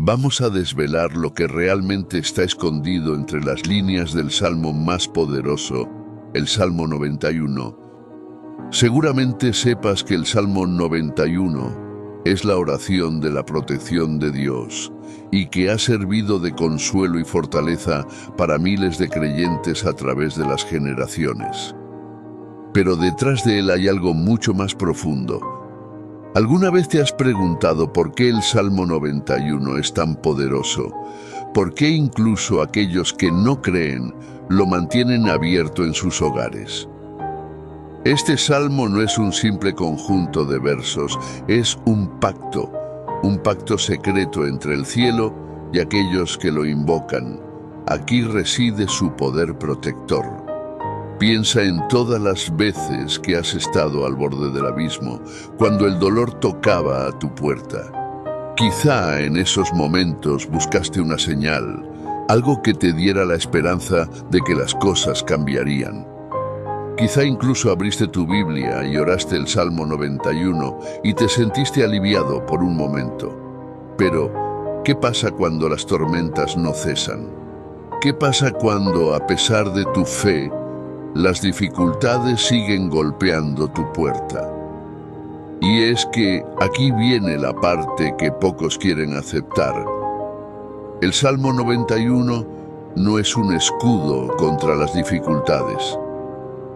Vamos a desvelar lo que realmente está escondido entre las líneas del salmo más poderoso, el Salmo 91. Seguramente sepas que el Salmo 91 es la oración de la protección de Dios y que ha servido de consuelo y fortaleza para miles de creyentes a través de las generaciones. Pero detrás de él hay algo mucho más profundo. ¿Alguna vez te has preguntado por qué el Salmo 91 es tan poderoso? ¿Por qué incluso aquellos que no creen lo mantienen abierto en sus hogares? Este salmo no es un simple conjunto de versos, es un pacto secreto entre el cielo y aquellos que lo invocan. Aquí reside su poder protector. Piensa en todas las veces que has estado al borde del abismo, cuando el dolor tocaba a tu puerta. Quizá en esos momentos buscaste una señal, algo que te diera la esperanza de que las cosas cambiarían. Quizá incluso abriste tu Biblia y oraste el Salmo 91 y te sentiste aliviado por un momento. Pero, ¿qué pasa cuando las tormentas no cesan? ¿Qué pasa cuando, a pesar de tu fe, las dificultades siguen golpeando tu puerta? Y es que aquí viene la parte que pocos quieren aceptar. El Salmo 91 no es un escudo contra las dificultades.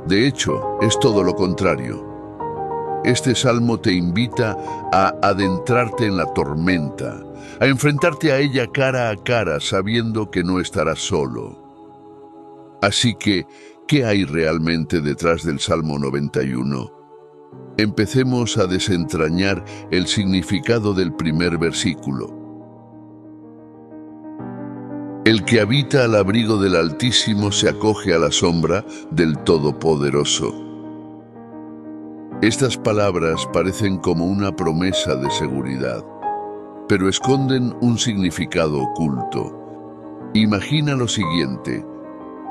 De hecho, es todo lo contrario. Este salmo te invita a adentrarte en la tormenta, a enfrentarte a ella cara a cara, sabiendo que no estarás solo. Así que, ¿qué hay realmente detrás del Salmo 91? Empecemos a desentrañar el significado del primer versículo. El que habita al abrigo del Altísimo se acoge a la sombra del Todopoderoso. Estas palabras parecen como una promesa de seguridad, pero esconden un significado oculto. Imagina lo siguiente.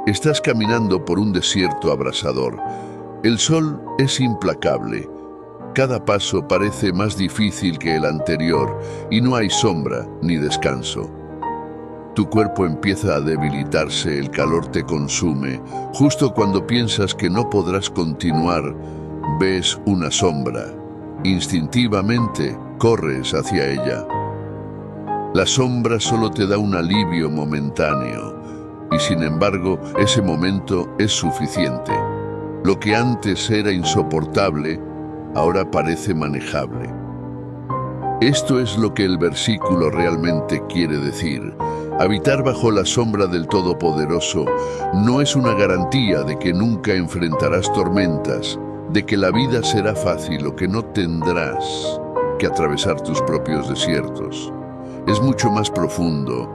Estás caminando por un desierto abrasador. El sol es implacable. Cada paso parece más difícil que el anterior y no hay sombra ni descanso. Tu cuerpo empieza a debilitarse, el calor te consume. Justo cuando piensas que no podrás continuar, ves una sombra. Instintivamente corres hacia ella. La sombra solo te da un alivio momentáneo, y sin embargo, ese momento es suficiente. Lo que antes era insoportable, ahora parece manejable. Esto es lo que el versículo realmente quiere decir. Habitar bajo la sombra del Todopoderoso no es una garantía de que nunca enfrentarás tormentas, de que la vida será fácil o que no tendrás que atravesar tus propios desiertos. Es mucho más profundo.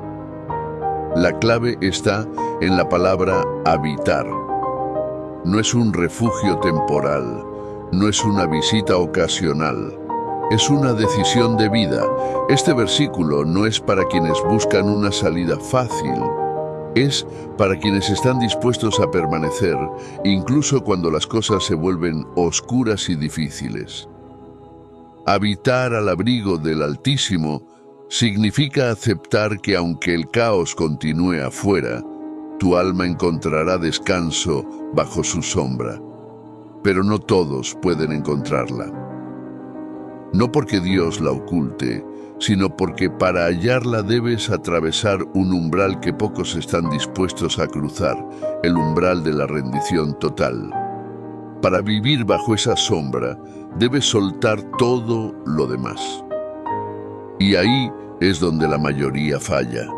La clave está en la palabra habitar. No es un refugio temporal, no es una visita ocasional. Es una decisión de vida. Este versículo no es para quienes buscan una salida fácil. Es para quienes están dispuestos a permanecer, incluso cuando las cosas se vuelven oscuras y difíciles. Habitar al abrigo del Altísimo significa aceptar que aunque el caos continúe afuera, tu alma encontrará descanso bajo su sombra. Pero no todos pueden encontrarla. No porque Dios la oculte, sino porque para hallarla debes atravesar un umbral que pocos están dispuestos a cruzar, el umbral de la rendición total. Para vivir bajo esa sombra, debes soltar todo lo demás. Y ahí es donde la mayoría falla.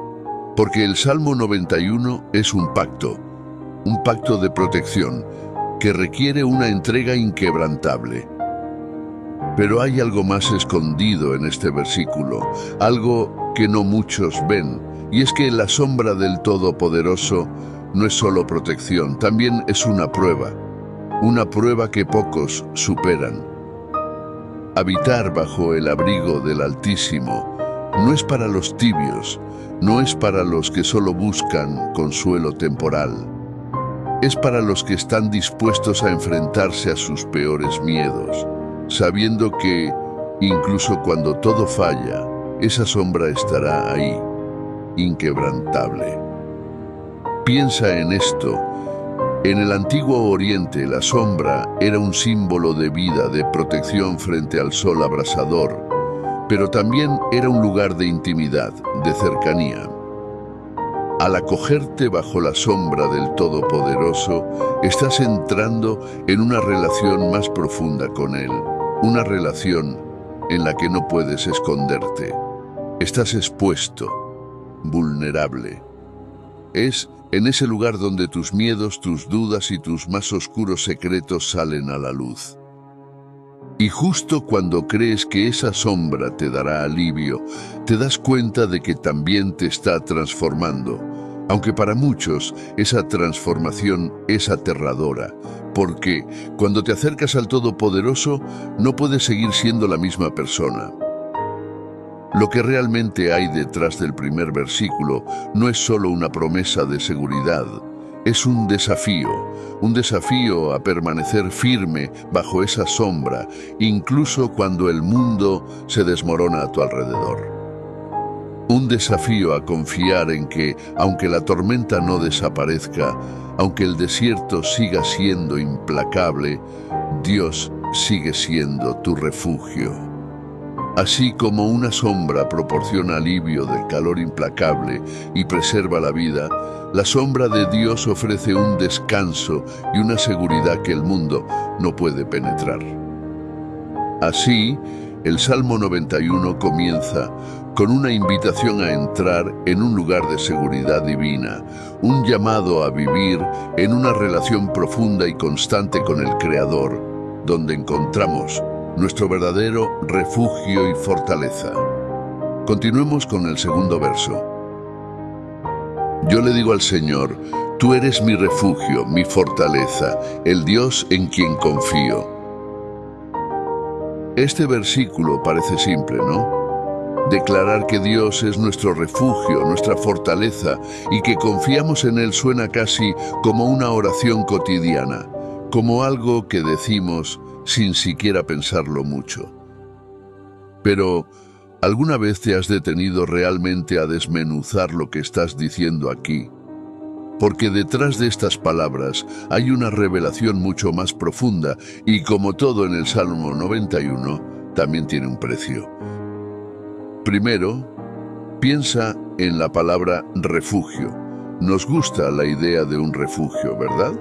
Porque el Salmo 91 es un pacto de protección, que requiere una entrega inquebrantable. Pero hay algo más escondido en este versículo, algo que no muchos ven, y es que la sombra del Todopoderoso no es solo protección, también es una prueba que pocos superan. Habitar bajo el abrigo del Altísimo no es para los tibios, no es para los que solo buscan consuelo temporal. Es para los que están dispuestos a enfrentarse a sus peores miedos, sabiendo que, incluso cuando todo falla, esa sombra estará ahí, inquebrantable. Piensa en esto. En el antiguo Oriente, la sombra era un símbolo de vida, de protección frente al sol abrasador, pero también era un lugar de intimidad, de cercanía. Al acogerte bajo la sombra del Todopoderoso, estás entrando en una relación más profunda con Él, una relación en la que no puedes esconderte. Estás expuesto, vulnerable. Es en ese lugar donde tus miedos, tus dudas y tus más oscuros secretos salen a la luz. Y justo cuando crees que esa sombra te dará alivio, te das cuenta de que también te está transformando. Aunque para muchos esa transformación es aterradora, porque cuando te acercas al Todopoderoso no puedes seguir siendo la misma persona. Lo que realmente hay detrás del primer versículo no es solo una promesa de seguridad, es un desafío a permanecer firme bajo esa sombra, incluso cuando el mundo se desmorona a tu alrededor. Un desafío a confiar en que, aunque la tormenta no desaparezca, aunque el desierto siga siendo implacable, Dios sigue siendo tu refugio. Así como una sombra proporciona alivio del calor implacable y preserva la vida, la sombra de Dios ofrece un descanso y una seguridad que el mundo no puede penetrar. Así, el Salmo 91 comienza con una invitación a entrar en un lugar de seguridad divina, un llamado a vivir en una relación profunda y constante con el Creador, donde encontramos nuestro verdadero refugio y fortaleza. Continuemos con el segundo verso. Yo le digo al Señor, tú eres mi refugio, mi fortaleza, el Dios en quien confío. Este versículo parece simple, ¿no? Declarar que Dios es nuestro refugio, nuestra fortaleza, y que confiamos en Él suena casi como una oración cotidiana, como algo que decimos sin siquiera pensarlo mucho. Pero, ¿alguna vez te has detenido realmente a desmenuzar lo que estás diciendo aquí? Porque detrás de estas palabras hay una revelación mucho más profunda y, como todo en el Salmo 91, también tiene un precio. Primero, piensa en la palabra refugio. Nos gusta la idea de un refugio, ¿verdad?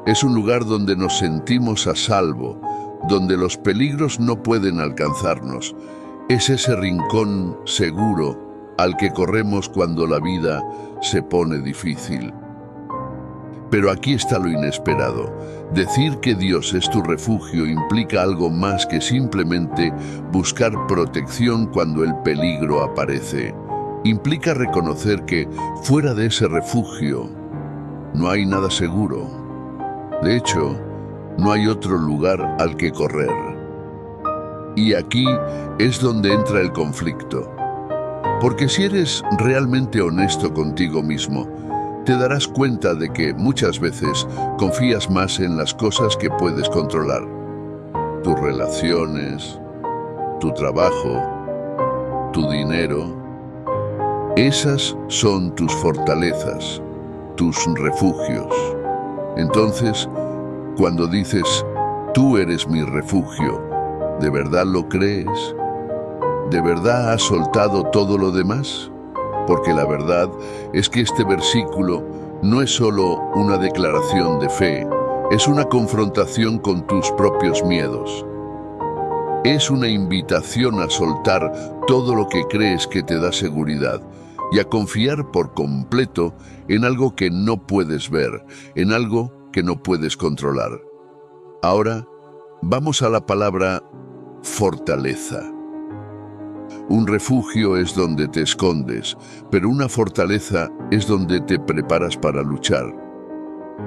Es un lugar donde nos sentimos a salvo, donde los peligros no pueden alcanzarnos. Es ese rincón seguro al que corremos cuando la vida se pone difícil. Pero aquí está lo inesperado. Decir que Dios es tu refugio implica algo más que simplemente buscar protección cuando el peligro aparece. Implica reconocer que fuera de ese refugio no hay nada seguro. De hecho, no hay otro lugar al que correr. Y aquí es donde entra el conflicto. Porque si eres realmente honesto contigo mismo, te darás cuenta de que muchas veces confías más en las cosas que puedes controlar. Tus relaciones, tu trabajo, tu dinero. Esas son tus fortalezas, tus refugios. Entonces, cuando dices, tú eres mi refugio, ¿de verdad lo crees? ¿De verdad has soltado todo lo demás? Porque la verdad es que este versículo no es solo una declaración de fe, es una confrontación con tus propios miedos. Es una invitación a soltar todo lo que crees que te da seguridad y a confiar por completo en algo que no puedes ver, en algo que no puedes controlar. Ahora, vamos a la palabra fortaleza. Un refugio es donde te escondes, pero una fortaleza es donde te preparas para luchar.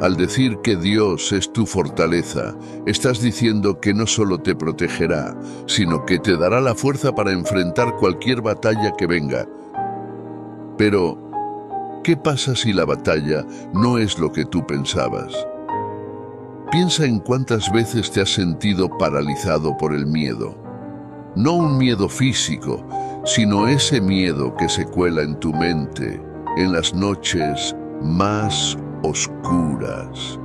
Al decir que Dios es tu fortaleza, estás diciendo que no solo te protegerá, sino que te dará la fuerza para enfrentar cualquier batalla que venga. Pero, ¿qué pasa si la batalla no es lo que tú pensabas? Piensa en cuántas veces te has sentido paralizado por el miedo. No un miedo físico, sino ese miedo que se cuela en tu mente en las noches más oscuras,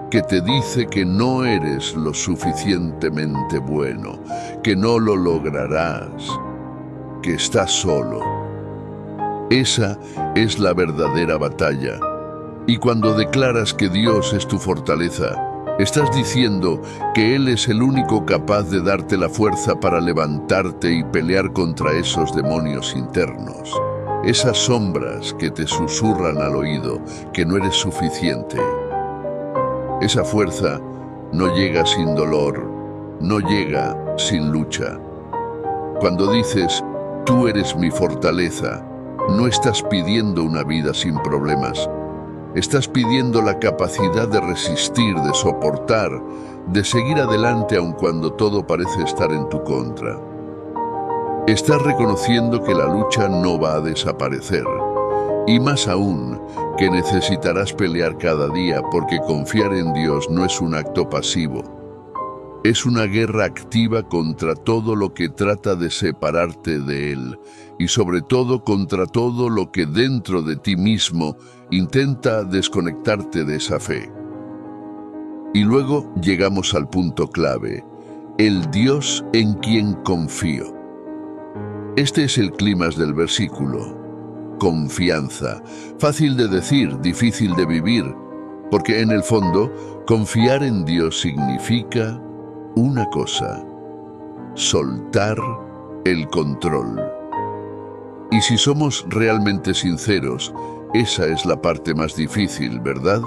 que te dice que no eres lo suficientemente bueno, que no lo lograrás, que estás solo. Esa es la verdadera batalla. Y cuando declaras que Dios es tu fortaleza, estás diciendo que Él es el único capaz de darte la fuerza para levantarte y pelear contra esos demonios internos, esas sombras que te susurran al oído que no eres suficiente. Esa fuerza no llega sin dolor, no llega sin lucha. Cuando dices, tú eres mi fortaleza, no estás pidiendo una vida sin problemas. Estás pidiendo la capacidad de resistir, de soportar, de seguir adelante aun cuando todo parece estar en tu contra. Estás reconociendo que la lucha no va a desaparecer. Y más aún, que necesitarás pelear cada día porque confiar en Dios no es un acto pasivo. Es una guerra activa contra todo lo que trata de separarte de Él y sobre todo contra todo lo que dentro de ti mismo intenta desconectarte de esa fe. Y luego llegamos al punto clave, el Dios en quien confío. Este es el clímax del versículo. Confianza. Fácil de decir, difícil de vivir, porque en el fondo, confiar en Dios significa una cosa: soltar el control. Y si somos realmente sinceros, esa es la parte más difícil, ¿verdad?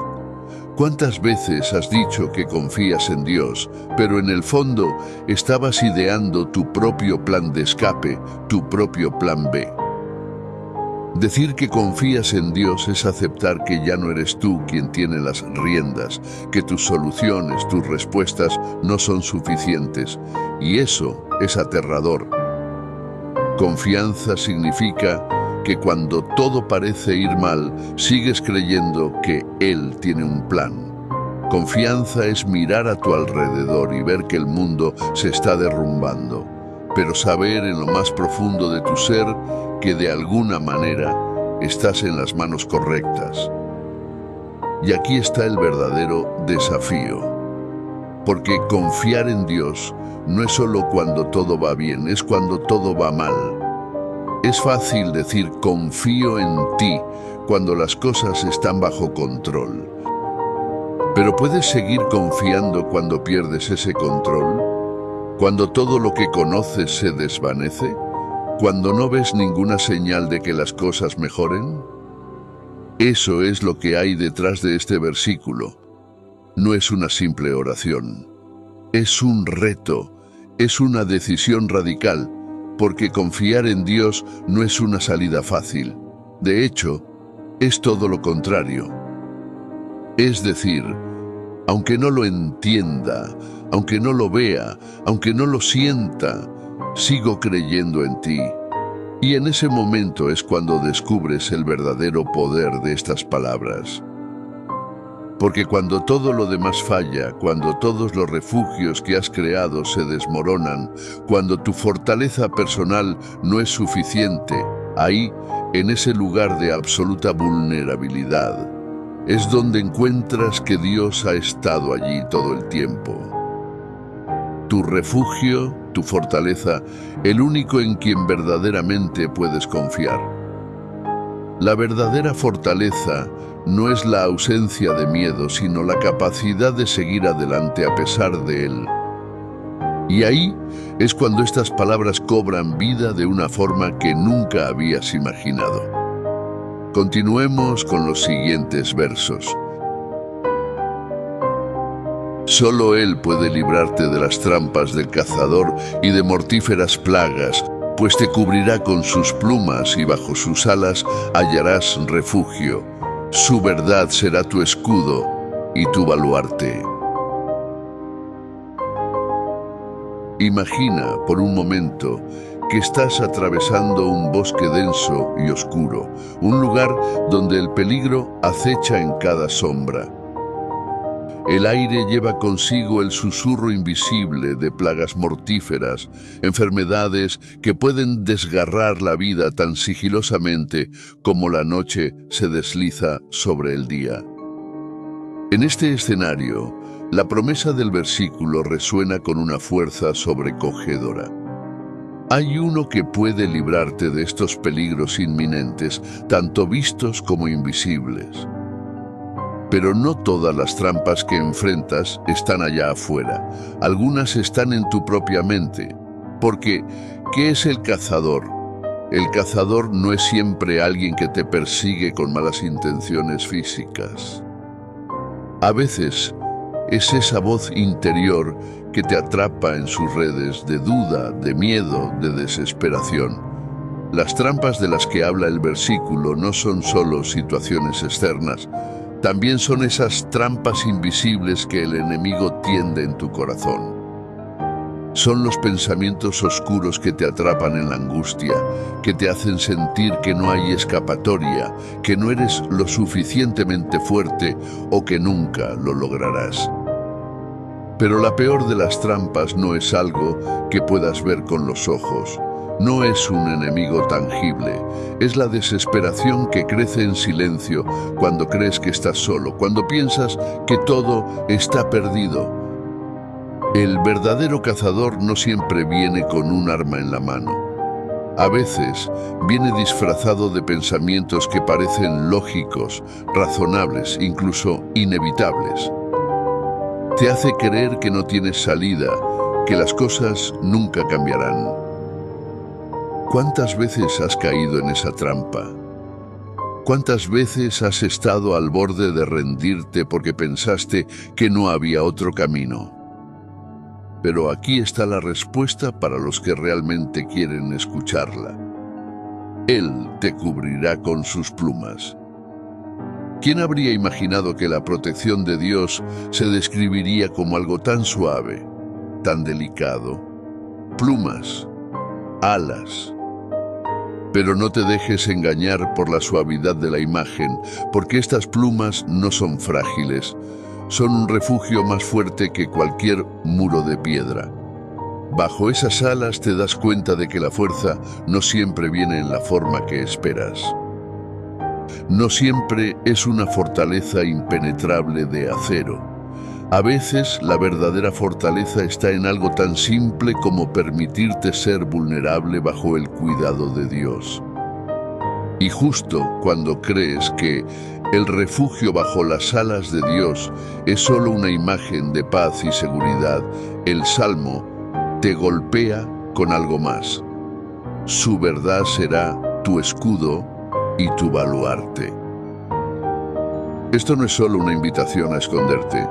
¿Cuántas veces has dicho que confías en Dios, pero en el fondo estabas ideando tu propio plan de escape, tu propio plan B? Decir que confías en Dios es aceptar que ya no eres tú quien tiene las riendas, que tus soluciones, tus respuestas no son suficientes, y eso es aterrador. Confianza significa que cuando todo parece ir mal, sigues creyendo que Él tiene un plan. Confianza es mirar a tu alrededor y ver que el mundo se está derrumbando, pero saber en lo más profundo de tu ser que de alguna manera estás en las manos correctas. Y aquí está el verdadero desafío, porque confiar en Dios no es solo cuando todo va bien, es cuando todo va mal. Es fácil decir confío en ti cuando las cosas están bajo control. Pero ¿puedes seguir confiando cuando pierdes ese control? ¿Cuando todo lo que conoces se desvanece? ¿Cuando no ves ninguna señal de que las cosas mejoren? Eso es lo que hay detrás de este versículo. No es una simple oración. Es un reto, es una decisión radical, porque confiar en Dios no es una salida fácil. De hecho, es todo lo contrario. Es decir, aunque no lo entienda, aunque no lo vea, aunque no lo sienta, sigo creyendo en ti. Y en ese momento es cuando descubres el verdadero poder de estas palabras. Porque cuando todo lo demás falla, cuando todos los refugios que has creado se desmoronan, cuando tu fortaleza personal no es suficiente, ahí, en ese lugar de absoluta vulnerabilidad, es donde encuentras que Dios ha estado allí todo el tiempo. Tu refugio, tu fortaleza, el único en quien verdaderamente puedes confiar. La verdadera fortaleza no es la ausencia de miedo, sino la capacidad de seguir adelante a pesar de él. Y ahí es cuando estas palabras cobran vida de una forma que nunca habías imaginado. Continuemos con los siguientes versos. Solo Él puede librarte de las trampas del cazador y de mortíferas plagas, pues te cubrirá con sus plumas y bajo sus alas hallarás refugio. Su verdad será tu escudo y tu baluarte. Imagina por un momento que estás atravesando un bosque denso y oscuro, un lugar donde el peligro acecha en cada sombra. El aire lleva consigo el susurro invisible de plagas mortíferas, enfermedades que pueden desgarrar la vida tan sigilosamente como la noche se desliza sobre el día. En este escenario, la promesa del versículo resuena con una fuerza sobrecogedora. Hay uno que puede librarte de estos peligros inminentes, tanto vistos como invisibles. Pero no todas las trampas que enfrentas están allá afuera. Algunas están en tu propia mente. Porque, ¿qué es el cazador? El cazador no es siempre alguien que te persigue con malas intenciones físicas. A veces, es esa voz interior que te atrapa en sus redes de duda, de miedo, de desesperación. Las trampas de las que habla el versículo no son solo situaciones externas, también son esas trampas invisibles que el enemigo tiende en tu corazón. Son los pensamientos oscuros que te atrapan en la angustia, que te hacen sentir que no hay escapatoria, que no eres lo suficientemente fuerte o que nunca lo lograrás. Pero la peor de las trampas no es algo que puedas ver con los ojos. No es un enemigo tangible, es la desesperación que crece en silencio cuando crees que estás solo, cuando piensas que todo está perdido. El verdadero cazador no siempre viene con un arma en la mano. A veces viene disfrazado de pensamientos que parecen lógicos, razonables, incluso inevitables. Te hace creer que no tienes salida, que las cosas nunca cambiarán. ¿Cuántas veces has caído en esa trampa? ¿Cuántas veces has estado al borde de rendirte porque pensaste que no había otro camino? Pero aquí está la respuesta para los que realmente quieren escucharla. Él te cubrirá con sus plumas. ¿Quién habría imaginado que la protección de Dios se describiría como algo tan suave, tan delicado? Plumas, alas. Pero no te dejes engañar por la suavidad de la imagen, porque estas plumas no son frágiles. Son un refugio más fuerte que cualquier muro de piedra. Bajo esas alas te das cuenta de que la fuerza no siempre viene en la forma que esperas. No siempre es una fortaleza impenetrable de acero. A veces la verdadera fortaleza está en algo tan simple como permitirte ser vulnerable bajo el cuidado de Dios. Y justo cuando crees que el refugio bajo las alas de Dios es solo una imagen de paz y seguridad, el Salmo te golpea con algo más. Su verdad será tu escudo y tu baluarte. Esto no es solo una invitación a esconderte,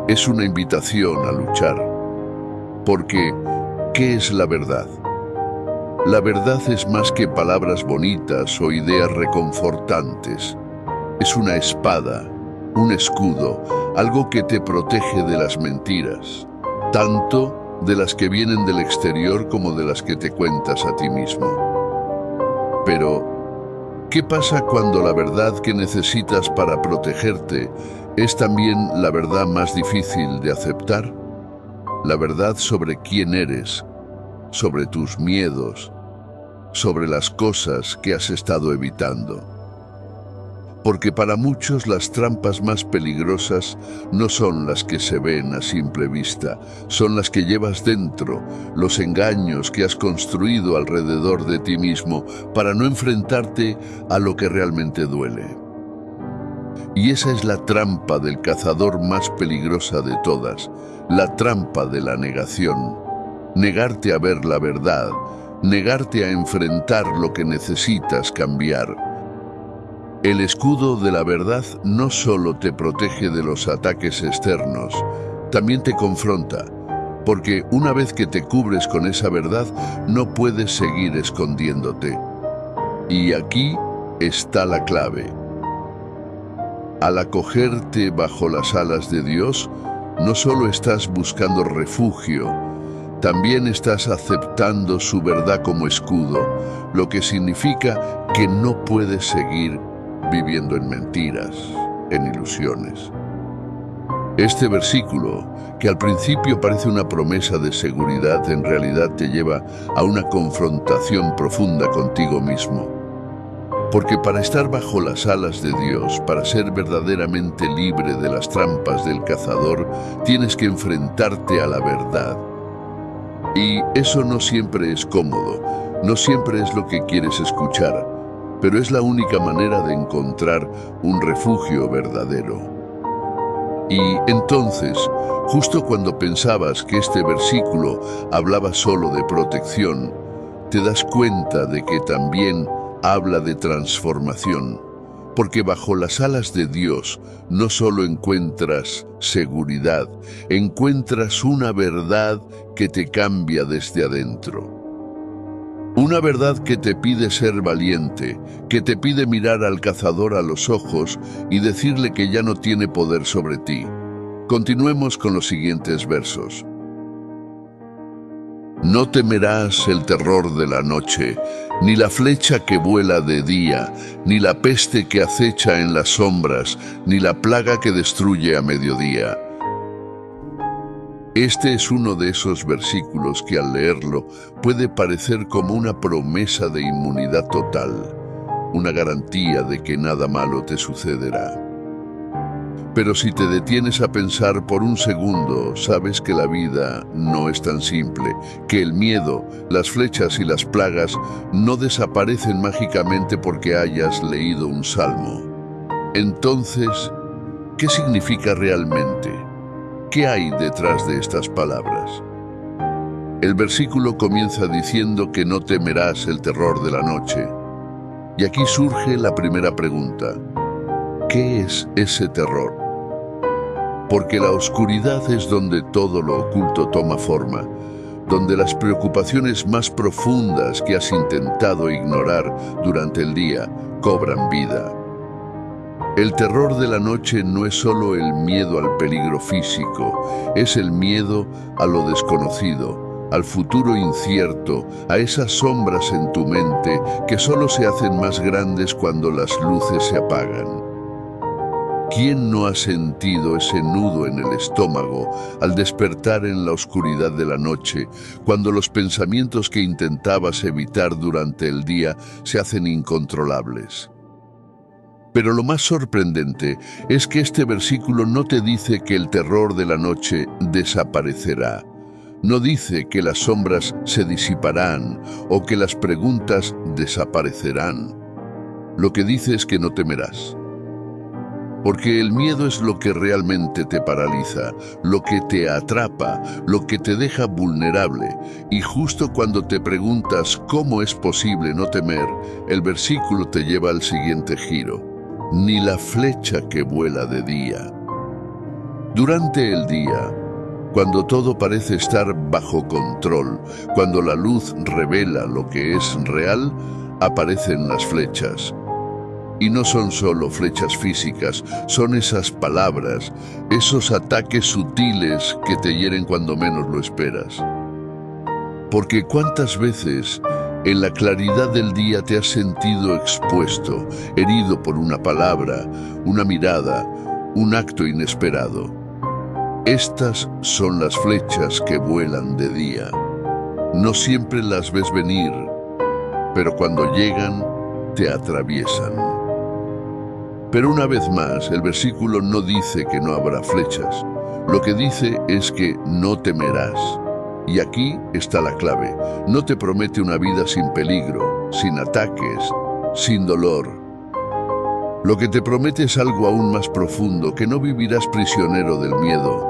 es una invitación a luchar. Porque, ¿qué es la verdad? La verdad es más que palabras bonitas o ideas reconfortantes. Es una espada, un escudo, algo que te protege de las mentiras, tanto de las que vienen del exterior como de las que te cuentas a ti mismo. Pero, ¿qué pasa cuando la verdad que necesitas para protegerte es también la verdad más difícil de aceptar? La verdad sobre quién eres, sobre tus miedos, sobre las cosas que has estado evitando. Porque para muchos las trampas más peligrosas no son las que se ven a simple vista, son las que llevas dentro, los engaños que has construido alrededor de ti mismo para no enfrentarte a lo que realmente duele. Y esa es la trampa del cazador más peligrosa de todas, la trampa de la negación. Negarte a ver la verdad, negarte a enfrentar lo que necesitas cambiar. El escudo de la verdad no solo te protege de los ataques externos, también te confronta, porque una vez que te cubres con esa verdad, no puedes seguir escondiéndote. Y aquí está la clave. Al acogerte bajo las alas de Dios, no solo estás buscando refugio, también estás aceptando su verdad como escudo, lo que significa que no puedes seguir viviendo en mentiras, en ilusiones. Este versículo, que al principio parece una promesa de seguridad, en realidad te lleva a una confrontación profunda contigo mismo. Porque para estar bajo las alas de Dios, para ser verdaderamente libre de las trampas del cazador, tienes que enfrentarte a la verdad. Y eso no siempre es cómodo, no siempre es lo que quieres escuchar, pero es la única manera de encontrar un refugio verdadero. Y entonces, justo cuando pensabas que este versículo hablaba solo de protección, te das cuenta de que también habla de transformación, porque bajo las alas de Dios no solo encuentras seguridad, encuentras una verdad que te cambia desde adentro. Una verdad que te pide ser valiente, que te pide mirar al cazador a los ojos y decirle que ya no tiene poder sobre ti. Continuemos con los siguientes versos. No temerás el terror de la noche, ni la flecha que vuela de día, ni la peste que acecha en las sombras, ni la plaga que destruye a mediodía. Este es uno de esos versículos que al leerlo puede parecer como una promesa de inmunidad total, una garantía de que nada malo te sucederá. Pero si te detienes a pensar por un segundo, sabes que la vida no es tan simple, que el miedo, las flechas y las plagas no desaparecen mágicamente porque hayas leído un salmo. Entonces, ¿qué significa realmente? ¿Qué hay detrás de estas palabras? El versículo comienza diciendo que no temerás el terror de la noche. Y aquí surge la primera pregunta. ¿Qué es ese terror? Porque la oscuridad es donde todo lo oculto toma forma, donde las preocupaciones más profundas que has intentado ignorar durante el día cobran vida. El terror de la noche no es solo el miedo al peligro físico, es el miedo a lo desconocido, al futuro incierto, a esas sombras en tu mente que solo se hacen más grandes cuando las luces se apagan. ¿Quién no ha sentido ese nudo en el estómago al despertar en la oscuridad de la noche, cuando los pensamientos que intentabas evitar durante el día se hacen incontrolables? Pero lo más sorprendente es que este versículo no te dice que el terror de la noche desaparecerá. No dice que las sombras se disiparán o que las preguntas desaparecerán. Lo que dice es que no temerás. Porque el miedo es lo que realmente te paraliza, lo que te atrapa, lo que te deja vulnerable. Y justo cuando te preguntas cómo es posible no temer, el versículo te lleva al siguiente giro. Ni la flecha que vuela de día. Durante el día, cuando todo parece estar bajo control, cuando la luz revela lo que es real, aparecen las flechas. Y no son solo flechas físicas, son esas palabras, esos ataques sutiles que te hieren cuando menos lo esperas. Porque ¿cuántas veces en la claridad del día te has sentido expuesto, herido por una palabra, una mirada, un acto inesperado? Estas son las flechas que vuelan de día. No siempre las ves venir, pero cuando llegan, te atraviesan. Pero una vez más, el versículo no dice que no habrá flechas. Lo que dice es que no temerás. Y aquí está la clave. No te promete una vida sin peligro, sin ataques, sin dolor. Lo que te promete es algo aún más profundo, que no vivirás prisionero del miedo.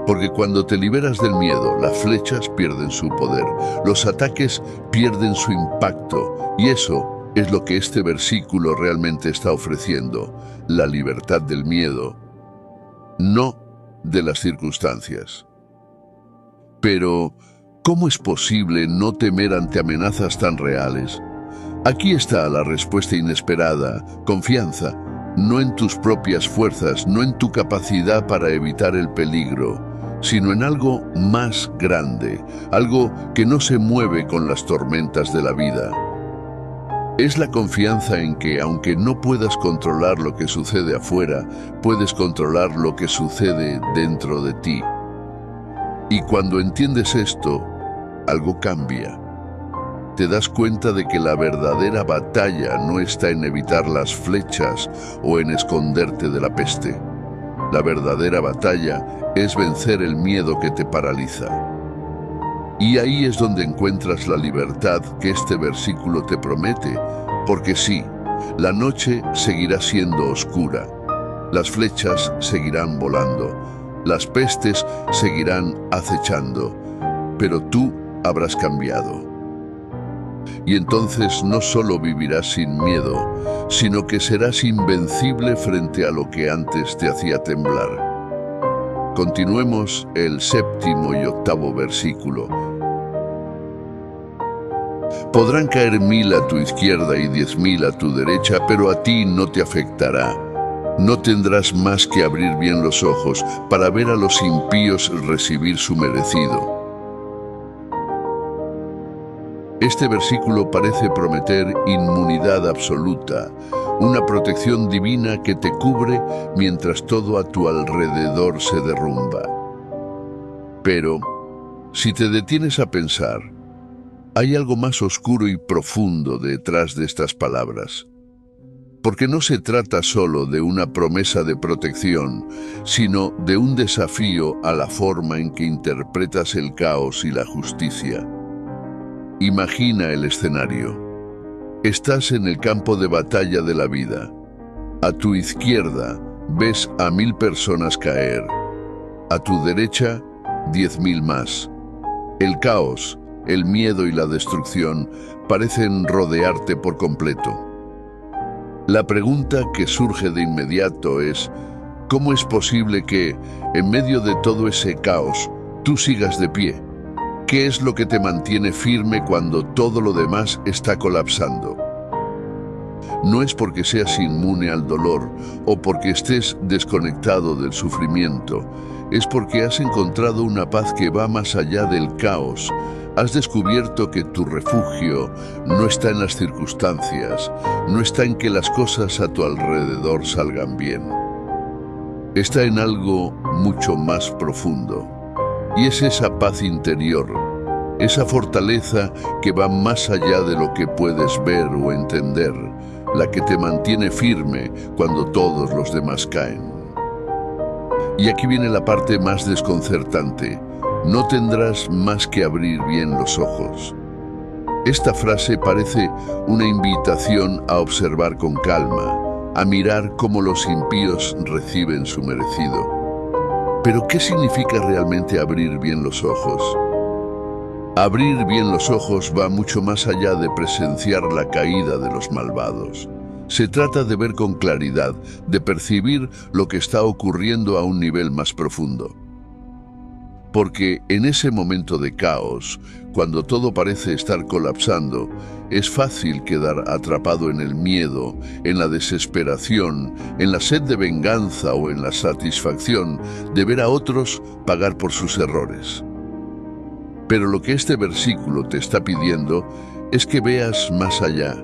Porque cuando te liberas del miedo, las flechas pierden su poder, los ataques pierden su impacto, y eso es lo que este versículo realmente está ofreciendo, la libertad del miedo, no de las circunstancias. Pero, ¿cómo es posible no temer ante amenazas tan reales? Aquí está la respuesta inesperada: confianza, no en tus propias fuerzas, no en tu capacidad para evitar el peligro, sino en algo más grande, algo que no se mueve con las tormentas de la vida. Es la confianza en que, aunque no puedas controlar lo que sucede afuera, puedes controlar lo que sucede dentro de ti. Y cuando entiendes esto, algo cambia. Te das cuenta de que la verdadera batalla no está en evitar las flechas o en esconderte de la peste. La verdadera batalla es vencer el miedo que te paraliza. Y ahí es donde encuentras la libertad que este versículo te promete, porque sí, la noche seguirá siendo oscura, las flechas seguirán volando, las pestes seguirán acechando, pero tú habrás cambiado. Y entonces no solo vivirás sin miedo, sino que serás invencible frente a lo que antes te hacía temblar. Continuemos el 7º y 8º versículo. Podrán caer 1000 a tu izquierda y 10.000 a tu derecha, pero a ti no te afectará. No tendrás más que abrir bien los ojos para ver a los impíos recibir su merecido. Este versículo parece prometer inmunidad absoluta, una protección divina que te cubre mientras todo a tu alrededor se derrumba. Pero, si te detienes a pensar, hay algo más oscuro y profundo detrás de estas palabras. Porque no se trata solo de una promesa de protección, sino de un desafío a la forma en que interpretas el caos y la justicia. Imagina el escenario. Estás en el campo de batalla de la vida. A tu izquierda ves a 1000 personas caer. A tu derecha, 10.000 más. El caos, el miedo y la destrucción parecen rodearte por completo. La pregunta que surge de inmediato es, ¿cómo es posible que, en medio de todo ese caos, tú sigas de pie? ¿Qué es lo que te mantiene firme cuando todo lo demás está colapsando? No es porque seas inmune al dolor o porque estés desconectado del sufrimiento, es porque has encontrado una paz que va más allá del caos. Has descubierto que tu refugio no está en las circunstancias, no está en que las cosas a tu alrededor salgan bien. Está en algo mucho más profundo. Y es esa paz interior, esa fortaleza que va más allá de lo que puedes ver o entender, la que te mantiene firme cuando todos los demás caen. Y aquí viene la parte más desconcertante. No tendrás más que abrir bien los ojos. Esta frase parece una invitación a observar con calma, a mirar cómo los impíos reciben su merecido. Pero, ¿qué significa realmente abrir bien los ojos? Abrir bien los ojos va mucho más allá de presenciar la caída de los malvados. Se trata de ver con claridad, de percibir lo que está ocurriendo a un nivel más profundo. Porque en ese momento de caos, cuando todo parece estar colapsando, es fácil quedar atrapado en el miedo, en la desesperación, en la sed de venganza o en la satisfacción de ver a otros pagar por sus errores. Pero lo que este versículo te está pidiendo es que veas más allá,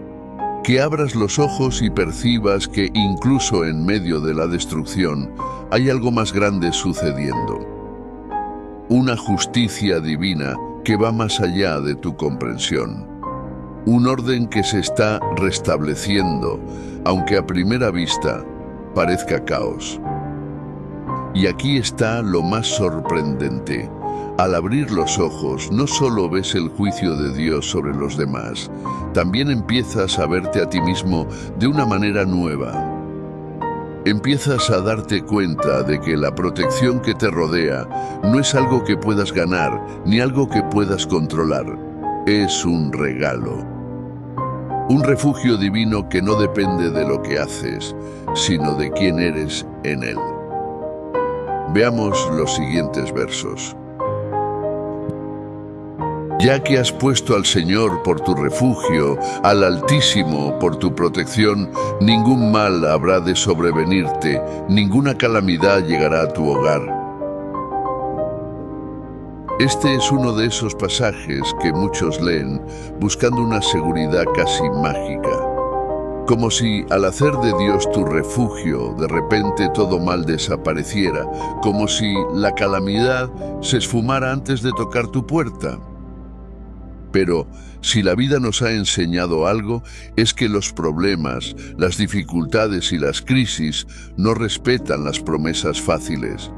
que abras los ojos y percibas que incluso en medio de la destrucción hay algo más grande sucediendo. Una justicia divina que va más allá de tu comprensión. Un orden que se está restableciendo, aunque a primera vista parezca caos. Y aquí está lo más sorprendente. Al abrir los ojos, no solo ves el juicio de Dios sobre los demás, también empiezas a verte a ti mismo de una manera nueva. Empiezas a darte cuenta de que la protección que te rodea no es algo que puedas ganar, ni algo que puedas controlar. Es un regalo. Un refugio divino que no depende de lo que haces, sino de quién eres en él. Veamos los siguientes versos. Ya que has puesto al Señor por tu refugio, al Altísimo por tu protección, ningún mal habrá de sobrevenirte, ninguna calamidad llegará a tu hogar. Este es uno de esos pasajes que muchos leen buscando una seguridad casi mágica. Como si al hacer de Dios tu refugio, de repente todo mal desapareciera, como si la calamidad se esfumara antes de tocar tu puerta. Pero si la vida nos ha enseñado algo, es que los problemas, las dificultades y las crisis no respetan las promesas fáciles.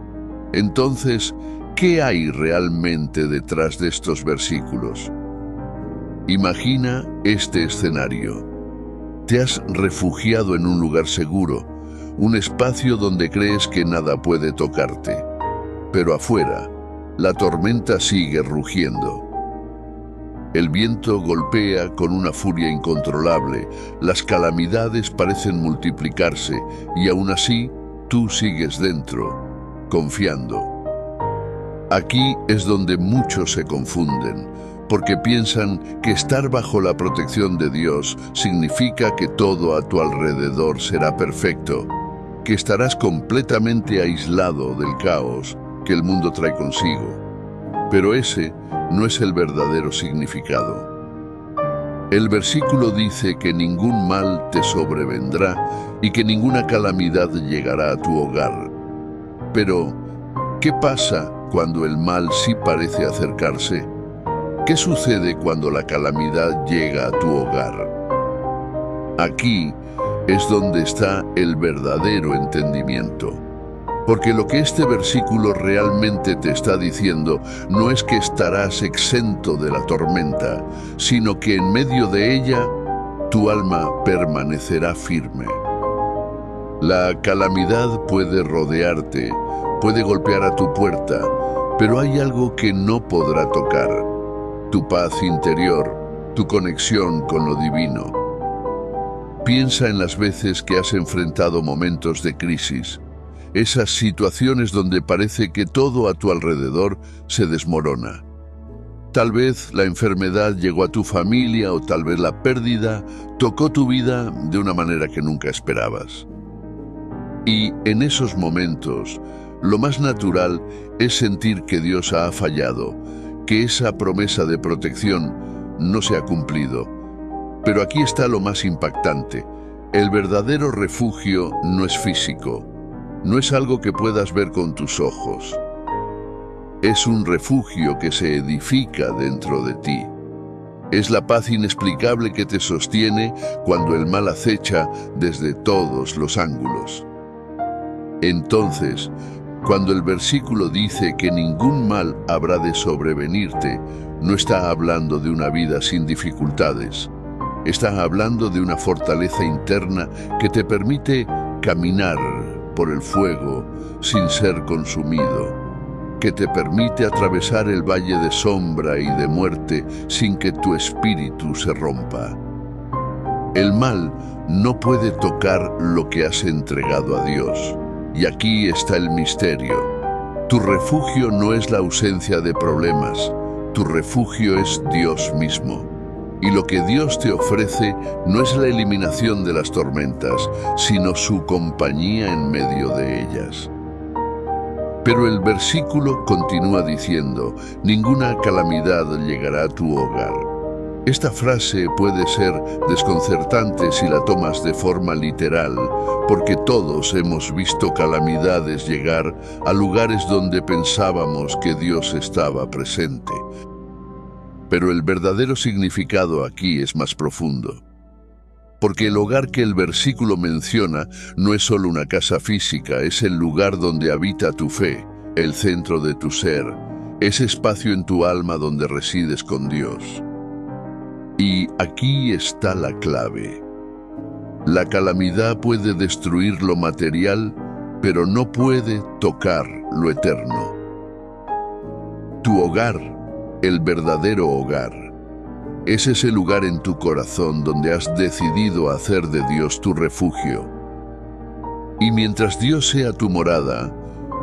Entonces, ¿qué hay realmente detrás de estos versículos? Imagina este escenario. Te has refugiado en un lugar seguro, un espacio donde crees que nada puede tocarte. Pero afuera, la tormenta sigue rugiendo. El viento golpea con una furia incontrolable, las calamidades parecen multiplicarse y aún así tú sigues dentro, confiando. Aquí es donde muchos se confunden, porque piensan que estar bajo la protección de Dios significa que todo a tu alrededor será perfecto, que estarás completamente aislado del caos que el mundo trae consigo. Pero ese no es el verdadero significado. El versículo dice que ningún mal te sobrevendrá y que ninguna calamidad llegará a tu hogar. Pero, ¿qué pasa cuando el mal sí parece acercarse? ¿Qué sucede cuando la calamidad llega a tu hogar? Aquí es donde está el verdadero entendimiento. Porque lo que este versículo realmente te está diciendo no es que estarás exento de la tormenta, sino que en medio de ella tu alma permanecerá firme. La calamidad puede rodearte, puede golpear a tu puerta, pero hay algo que no podrá tocar: tu paz interior, tu conexión con lo divino. Piensa en las veces que has enfrentado momentos de crisis, esas situaciones donde parece que todo a tu alrededor se desmorona. Tal vez la enfermedad llegó a tu familia o tal vez la pérdida tocó tu vida de una manera que nunca esperabas. Y en esos momentos, lo más natural es sentir que Dios ha fallado, que esa promesa de protección no se ha cumplido. Pero aquí está lo más impactante: el verdadero refugio no es físico, no es algo que puedas ver con tus ojos. Es un refugio que se edifica dentro de ti. Es la paz inexplicable que te sostiene cuando el mal acecha desde todos los ángulos. Entonces, cuando el versículo dice que ningún mal habrá de sobrevenirte, no está hablando de una vida sin dificultades. Está hablando de una fortaleza interna que te permite caminar por el fuego sin ser consumido, que te permite atravesar el valle de sombra y de muerte sin que tu espíritu se rompa. El mal no puede tocar lo que has entregado a Dios. Y aquí está el misterio. Tu refugio no es la ausencia de problemas, tu refugio es Dios mismo. Y lo que Dios te ofrece no es la eliminación de las tormentas, sino su compañía en medio de ellas. Pero el versículo continúa diciendo: ninguna calamidad llegará a tu hogar. Esta frase puede ser desconcertante si la tomas de forma literal, porque todos hemos visto calamidades llegar a lugares donde pensábamos que Dios estaba presente. Pero el verdadero significado aquí es más profundo. Porque el hogar que el versículo menciona no es solo una casa física, es el lugar donde habita tu fe, el centro de tu ser, ese espacio en tu alma donde resides con Dios. Y aquí está la clave. La calamidad puede destruir lo material, pero no puede tocar lo eterno. Tu hogar, el verdadero hogar, es ese lugar en tu corazón donde has decidido hacer de Dios tu refugio. Y mientras Dios sea tu morada,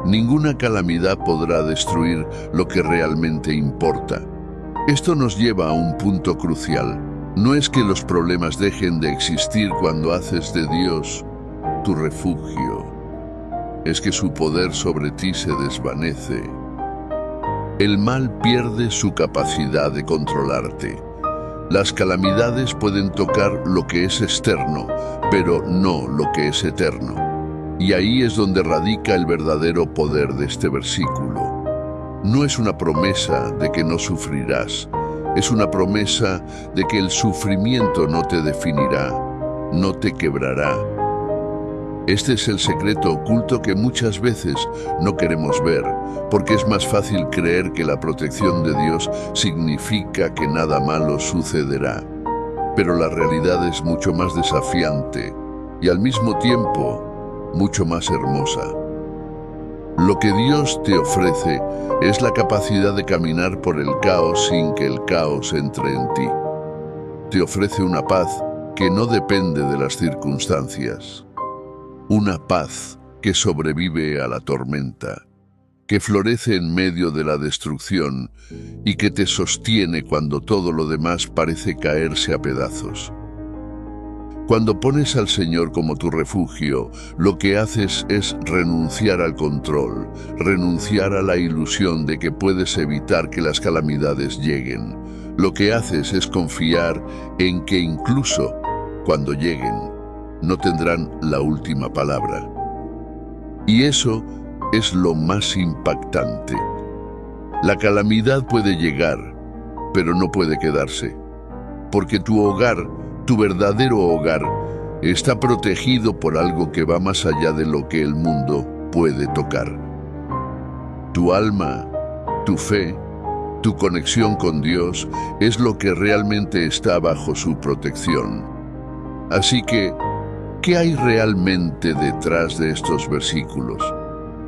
ninguna calamidad podrá destruir lo que realmente importa. Esto nos lleva a un punto crucial. No es que los problemas dejen de existir cuando haces de Dios tu refugio. Es que su poder sobre ti se desvanece. El mal pierde su capacidad de controlarte. Las calamidades pueden tocar lo que es externo, pero no lo que es eterno. Y ahí es donde radica el verdadero poder de este versículo. No es una promesa de que no sufrirás, es una promesa de que el sufrimiento no te definirá, no te quebrará. Este es el secreto oculto que muchas veces no queremos ver, porque es más fácil creer que la protección de Dios significa que nada malo sucederá. Pero la realidad es mucho más desafiante y al mismo tiempo mucho más hermosa. Lo que Dios te ofrece es la capacidad de caminar por el caos sin que el caos entre en ti. Te ofrece una paz que no depende de las circunstancias. Una paz que sobrevive a la tormenta, que florece en medio de la destrucción y que te sostiene cuando todo lo demás parece caerse a pedazos. Cuando pones al Señor como tu refugio, lo que haces es renunciar al control, renunciar a la ilusión de que puedes evitar que las calamidades lleguen. Lo que haces es confiar en que incluso cuando lleguen, no tendrán la última palabra. Y eso es lo más impactante. La calamidad puede llegar, pero no puede quedarse, porque tu hogar, tu verdadero hogar, está protegido por algo que va más allá de lo que el mundo puede tocar. Tu alma, tu fe, tu conexión con Dios es lo que realmente está bajo su protección. Así que, ¿qué hay realmente detrás de estos versículos?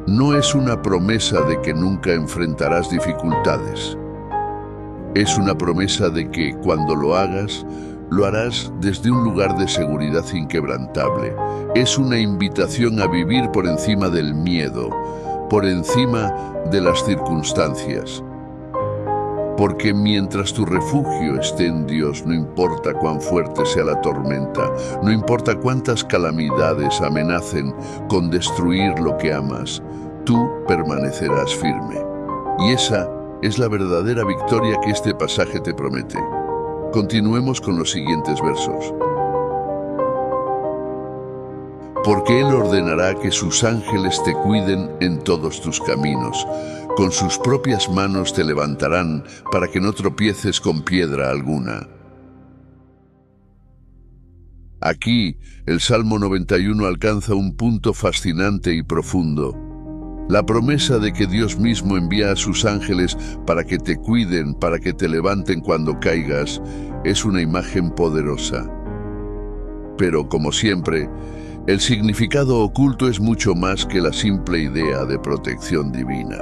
No es una promesa de que nunca enfrentarás dificultades. Es una promesa de que cuando lo hagas, lo harás desde un lugar de seguridad inquebrantable. Es una invitación a vivir por encima del miedo, por encima de las circunstancias. Porque mientras tu refugio esté en Dios, no importa cuán fuerte sea la tormenta, no importa cuántas calamidades amenacen con destruir lo que amas, tú permanecerás firme. Y esa es la verdadera victoria que este pasaje te promete. Continuemos con los siguientes versos. Porque Él ordenará que sus ángeles te cuiden en todos tus caminos. Con sus propias manos te levantarán para que no tropieces con piedra alguna. Aquí, el Salmo 91 alcanza un punto fascinante y profundo. La promesa de que Dios mismo envía a sus ángeles para que te cuiden, para que te levanten cuando caigas, es una imagen poderosa. Pero, como siempre, el significado oculto es mucho más que la simple idea de protección divina.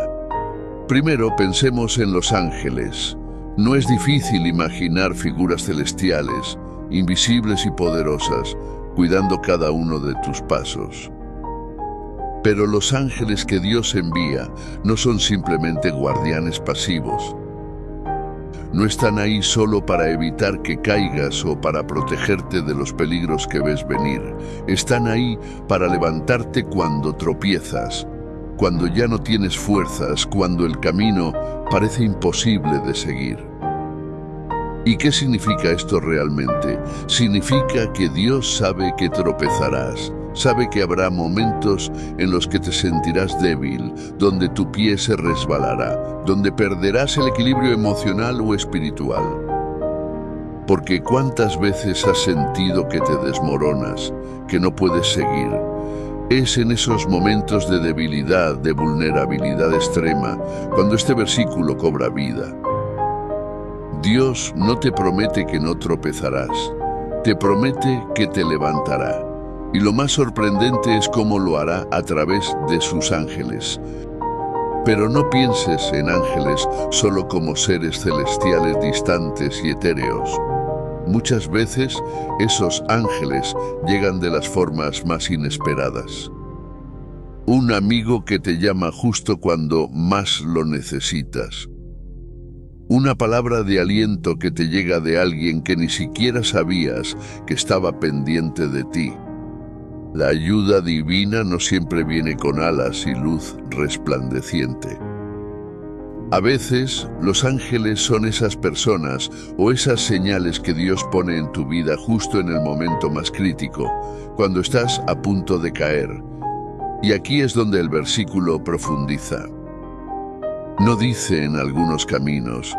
Primero, pensemos en los ángeles. No es difícil imaginar figuras celestiales, invisibles y poderosas, cuidando cada uno de tus pasos. Pero los ángeles que Dios envía no son simplemente guardianes pasivos. No están ahí solo para evitar que caigas o para protegerte de los peligros que ves venir. Están ahí para levantarte cuando tropiezas, cuando ya no tienes fuerzas, cuando el camino parece imposible de seguir. ¿Y qué significa esto realmente? Significa que Dios sabe que tropezarás. Sabe que habrá momentos en los que te sentirás débil, donde tu pie se resbalará, donde perderás el equilibrio emocional o espiritual. Porque ¿cuántas veces has sentido que te desmoronas, que no puedes seguir? Es en esos momentos de debilidad, de vulnerabilidad extrema, cuando este versículo cobra vida. Dios no te promete que no tropezarás, te promete que te levantará. Y lo más sorprendente es cómo lo hará a través de sus ángeles. Pero no pienses en ángeles solo como seres celestiales distantes y etéreos. Muchas veces esos ángeles llegan de las formas más inesperadas. Un amigo que te llama justo cuando más lo necesitas. Una palabra de aliento que te llega de alguien que ni siquiera sabías que estaba pendiente de ti. La ayuda divina no siempre viene con alas y luz resplandeciente. A veces, los ángeles son esas personas o esas señales que Dios pone en tu vida justo en el momento más crítico, cuando estás a punto de caer. Y aquí es donde el versículo profundiza. No dice en algunos caminos,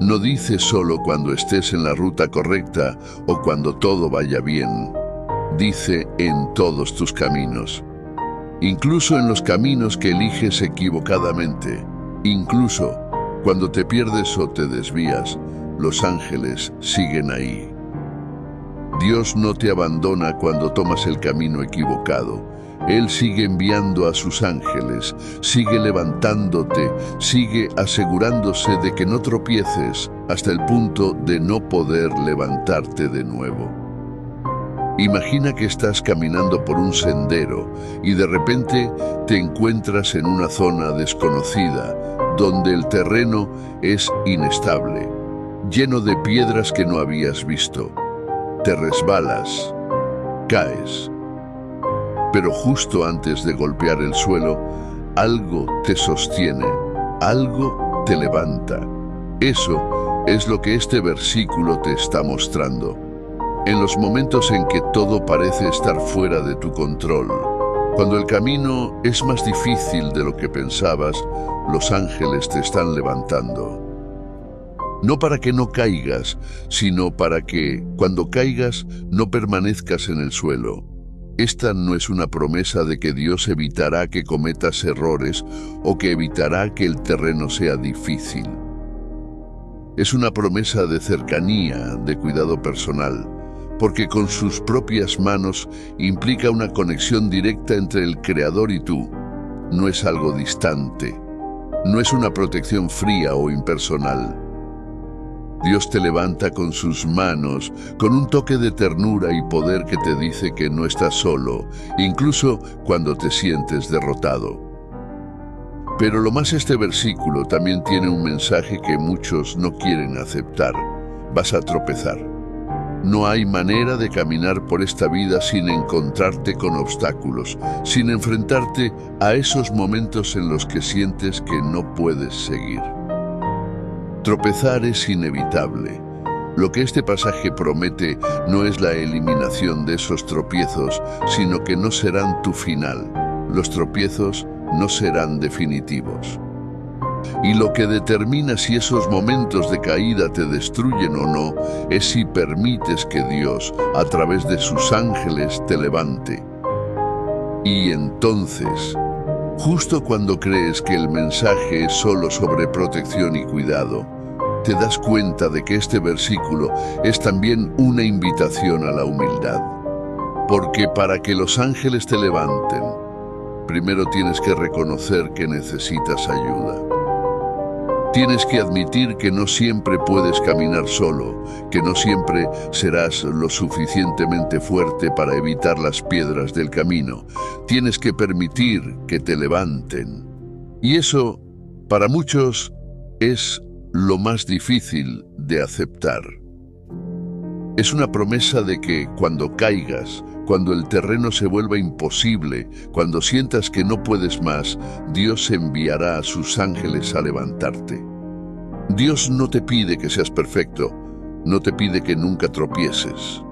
no dice solo cuando estés en la ruta correcta o cuando todo vaya bien. Dice en todos tus caminos. Incluso en los caminos que eliges equivocadamente. Incluso cuando te pierdes o te desvías, los ángeles siguen ahí. Dios no te abandona cuando tomas el camino equivocado. Él sigue enviando a sus ángeles, sigue levantándote, sigue asegurándose de que no tropieces hasta el punto de no poder levantarte de nuevo. Imagina que estás caminando por un sendero y de repente te encuentras en una zona desconocida, donde el terreno es inestable, lleno de piedras que no habías visto. Te resbalas, caes. Pero justo antes de golpear el suelo, algo te sostiene, algo te levanta. Eso es lo que este versículo te está mostrando. En los momentos en que todo parece estar fuera de tu control, cuando el camino es más difícil de lo que pensabas, los ángeles te están levantando. No para que no caigas, sino para que, cuando caigas, no permanezcas en el suelo. Esta no es una promesa de que Dios evitará que cometas errores o que evitará que el terreno sea difícil. Es una promesa de cercanía, de cuidado personal, porque con sus propias manos implica una conexión directa entre el Creador y tú. No es algo distante, no es una protección fría o impersonal. Dios te levanta con sus manos, con un toque de ternura y poder que te dice que no estás solo, incluso cuando te sientes derrotado. Pero lo más, este versículo también tiene un mensaje que muchos no quieren aceptar. Vas a tropezar. No hay manera de caminar por esta vida sin encontrarte con obstáculos, sin enfrentarte a esos momentos en los que sientes que no puedes seguir. Tropezar es inevitable. Lo que este pasaje promete no es la eliminación de esos tropiezos, sino que no serán tu final. Los tropiezos no serán definitivos. Y lo que determina si esos momentos de caída te destruyen o no, es si permites que Dios, a través de sus ángeles, te levante. Y entonces, justo cuando crees que el mensaje es solo sobre protección y cuidado, te das cuenta de que este versículo es también una invitación a la humildad. Porque para que los ángeles te levanten, primero tienes que reconocer que necesitas ayuda. Tienes que admitir que no siempre puedes caminar solo, que no siempre serás lo suficientemente fuerte para evitar las piedras del camino. Tienes que permitir que te levanten. Y eso, para muchos, es lo más difícil de aceptar. Es una promesa de que cuando caigas, cuando el terreno se vuelva imposible, cuando sientas que no puedes más, Dios enviará a sus ángeles a levantarte. Dios no te pide que seas perfecto, no te pide que nunca tropieces.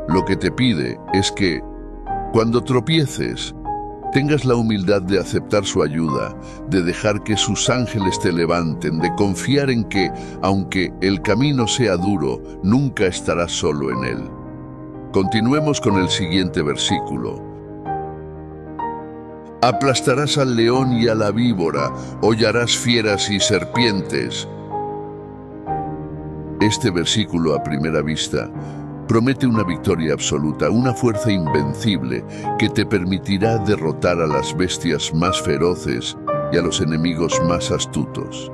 Lo que te pide es que, cuando tropieces, tengas la humildad de aceptar su ayuda, de dejar que sus ángeles te levanten, de confiar en que, aunque el camino sea duro, nunca estarás solo en él. Continuemos con el siguiente versículo. Aplastarás al león y a la víbora, hollarás fieras y serpientes. Este versículo, a primera vista, promete una victoria absoluta, una fuerza invencible que te permitirá derrotar a las bestias más feroces y a los enemigos más astutos.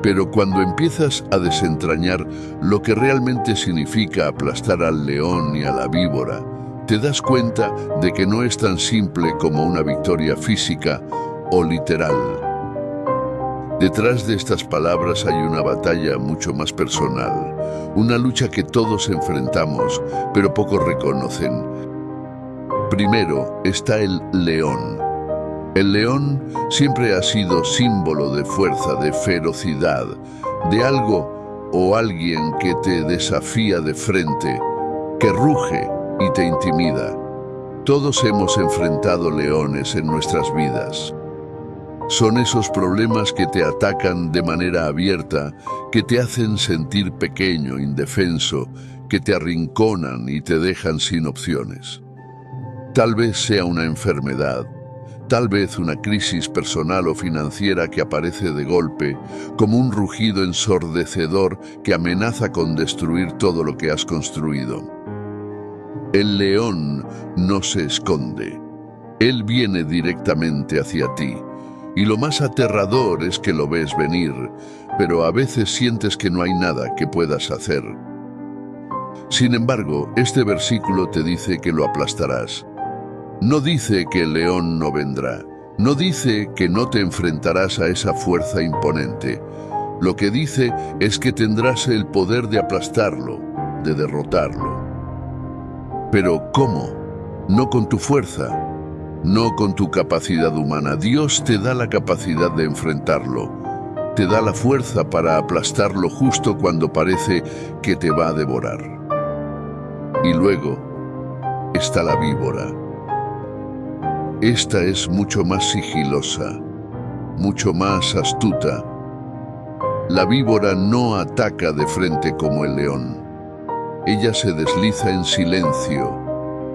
Pero cuando empiezas a desentrañar lo que realmente significa aplastar al león y a la víbora, te das cuenta de que no es tan simple como una victoria física o literal. Detrás de estas palabras hay una batalla mucho más personal, una lucha que todos enfrentamos, pero pocos reconocen. Primero está el león. El león siempre ha sido símbolo de fuerza, de ferocidad, de algo o alguien que te desafía de frente, que ruge y te intimida. Todos hemos enfrentado leones en nuestras vidas. Son esos problemas que te atacan de manera abierta, que te hacen sentir pequeño, indefenso, que te arrinconan y te dejan sin opciones. Tal vez sea una enfermedad, tal vez una crisis personal o financiera que aparece de golpe, como un rugido ensordecedor que amenaza con destruir todo lo que has construido. El león no se esconde. Él viene directamente hacia ti. Y lo más aterrador es que lo ves venir, pero a veces sientes que no hay nada que puedas hacer. Sin embargo, este versículo te dice que lo aplastarás. No dice que el león no vendrá. No dice que no te enfrentarás a esa fuerza imponente. Lo que dice es que tendrás el poder de aplastarlo, de derrotarlo. Pero ¿cómo? No con tu fuerza. No con tu capacidad humana. Dios te da la capacidad de enfrentarlo. Te da la fuerza para aplastarlo justo cuando parece que te va a devorar. Y luego está la víbora. Esta es mucho más sigilosa, mucho más astuta. La víbora no ataca de frente como el león. Ella se desliza en silencio.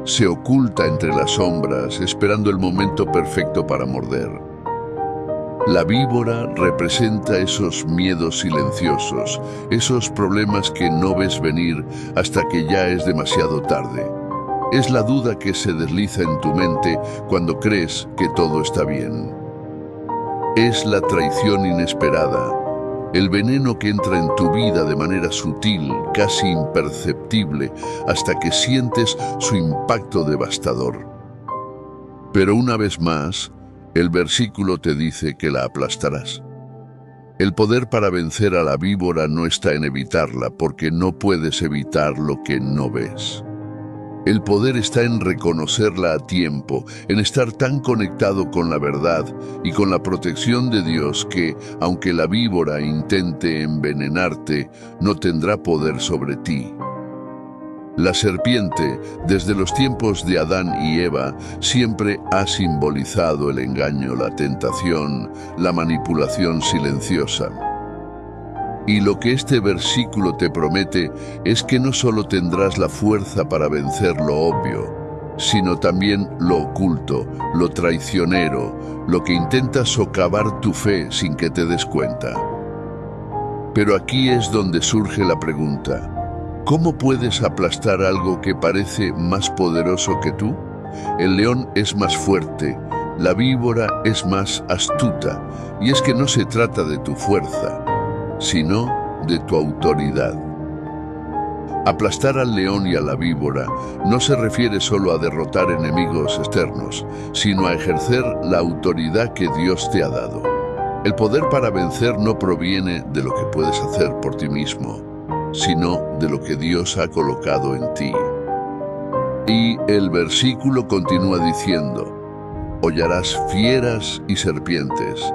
Se oculta entre las sombras, esperando el momento perfecto para morder. La víbora representa esos miedos silenciosos, esos problemas que no ves venir hasta que ya es demasiado tarde. Es la duda que se desliza en tu mente cuando crees que todo está bien. Es la traición inesperada, el veneno que entra en tu vida de manera sutil, casi imperceptible, hasta que sientes su impacto devastador. Pero una vez más, el versículo te dice que la aplastarás. El poder para vencer a la víbora no está en evitarla, porque no puedes evitar lo que no ves. El poder está en reconocerla a tiempo, en estar tan conectado con la verdad y con la protección de Dios que, aunque la víbora intente envenenarte, no tendrá poder sobre ti. La serpiente, desde los tiempos de Adán y Eva, siempre ha simbolizado el engaño, la tentación, la manipulación silenciosa. Y lo que este versículo te promete es que no solo tendrás la fuerza para vencer lo obvio, sino también lo oculto, lo traicionero, lo que intenta socavar tu fe sin que te des cuenta. Pero aquí es donde surge la pregunta: ¿cómo puedes aplastar algo que parece más poderoso que tú? El león es más fuerte, la víbora es más astuta, y es que no se trata de tu fuerza, sino de tu autoridad. Aplastar al león y a la víbora no se refiere solo a derrotar enemigos externos, sino a ejercer la autoridad que Dios te ha dado. El poder para vencer no proviene de lo que puedes hacer por ti mismo, sino de lo que Dios ha colocado en ti. Y el versículo continúa diciendo: hollarás fieras y serpientes.